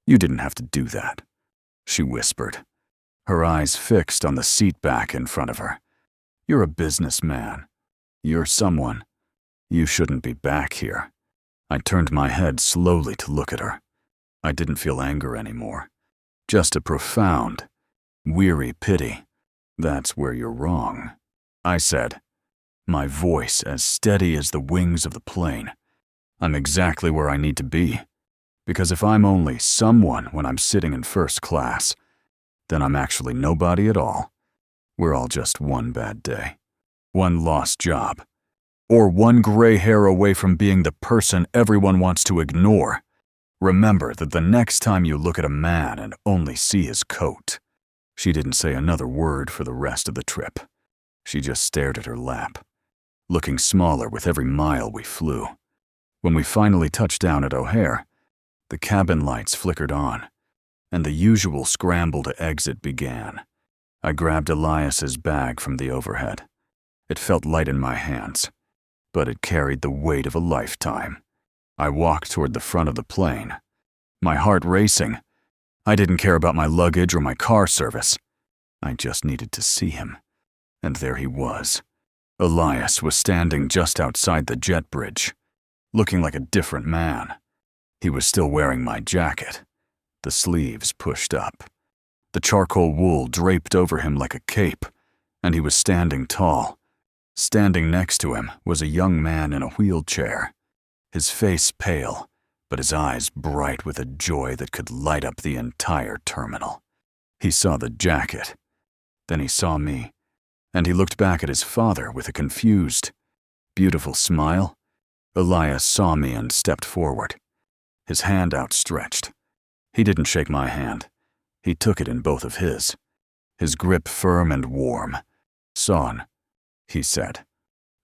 "You didn't have to do that," she whispered, her eyes fixed on the seat back in front of her. "You're a businessman. You're someone. You shouldn't be back here." I turned my head slowly to look at her. I didn't feel anger anymore, just a profound, weary pity. "That's where you're wrong," I said, my voice as steady as the wings of the plane. "I'm exactly where I need to be, because if I'm only someone when I'm sitting in first class, then I'm actually nobody at all. We're all just one bad day, one lost job, or one gray hair away from being the person everyone wants to ignore. Remember that the next time you look at a man and only see his coat." She didn't say another word for the rest of the trip. She just stared at her lap, looking smaller with every mile we flew. When we finally touched down at O'Hare, the cabin lights flickered on, and the usual scramble to exit began. I grabbed Elias's bag from the overhead. It felt light in my hands, but it carried the weight of a lifetime. I walked toward the front of the plane, my heart racing. I didn't care about my luggage or my car service. I just needed to see him. And there he was. Elias was standing just outside the jet bridge, looking like a different man. He was still wearing my jacket, the sleeves pushed up. The charcoal wool draped over him like a cape, and he was standing tall. Standing next to him was a young man in a wheelchair, his face pale, but his eyes bright with a joy that could light up the entire terminal. He saw the jacket, then he saw me, and he looked back at his father with a confused, beautiful smile. Elias saw me and stepped forward, his hand outstretched. He didn't shake my hand. He took it in both of his grip firm and warm. "Son," he said,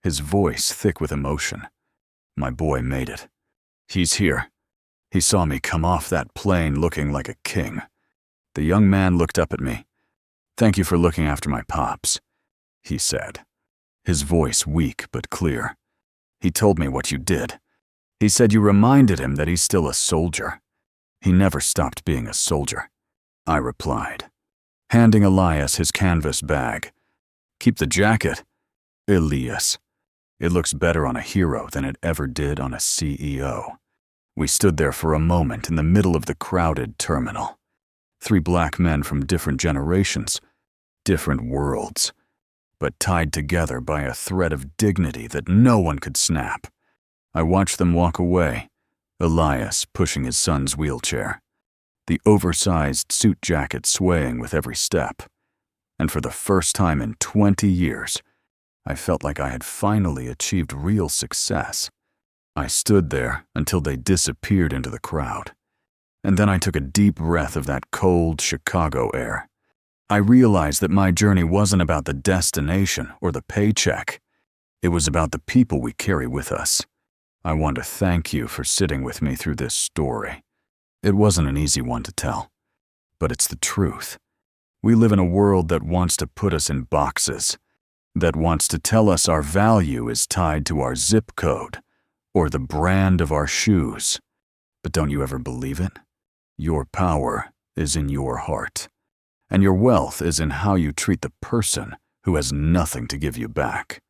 his voice thick with emotion. "My boy made it. He's here. He saw me come off that plane looking like a king." The young man looked up at me. "Thank you for looking after my pops," he said, his voice weak but clear. "He told me what you did. He said you reminded him that he's still a soldier. He never stopped being a soldier," I replied, handing Elias his canvas bag. "Keep the jacket, Elias. It looks better on a hero than it ever did on a CEO." We stood there for a moment in the middle of the crowded terminal. 3 black men from different generations, different worlds, but tied together by a thread of dignity that no one could snap. I watched them walk away, Elias pushing his son's wheelchair, the oversized suit jacket swaying with every step. And for the first time in 20 years, I felt like I had finally achieved real success. I stood there until they disappeared into the crowd, and then I took a deep breath of that cold Chicago air. I realized that my journey wasn't about the destination or the paycheck. It was about the people we carry with us. I want to thank you for sitting with me through this story. It wasn't an easy one to tell, but it's the truth. We live in a world that wants to put us in boxes, that wants to tell us our value is tied to our zip code or the brand of our shoes. But don't you ever believe it? Your power is in your heart, and your wealth is in how you treat the person who has nothing to give you back.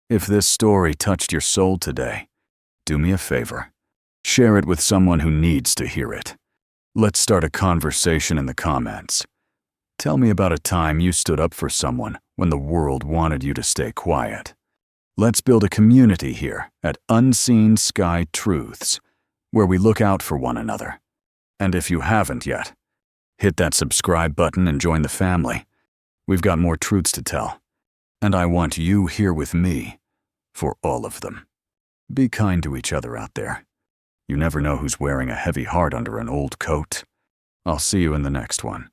If this story touched your soul today, do me a favor. Share it with someone who needs to hear it. Let's start a conversation in the comments. Tell me about a time you stood up for someone when the world wanted you to stay quiet. Let's build a community here at Unseen Sky Truths, where we look out for one another. And if you haven't yet, hit that subscribe button and join the family. We've got more truths to tell, and I want you here with me For all of them. Be kind to each other out there. You never know who's wearing a heavy heart under an old coat. I'll see you in the next one.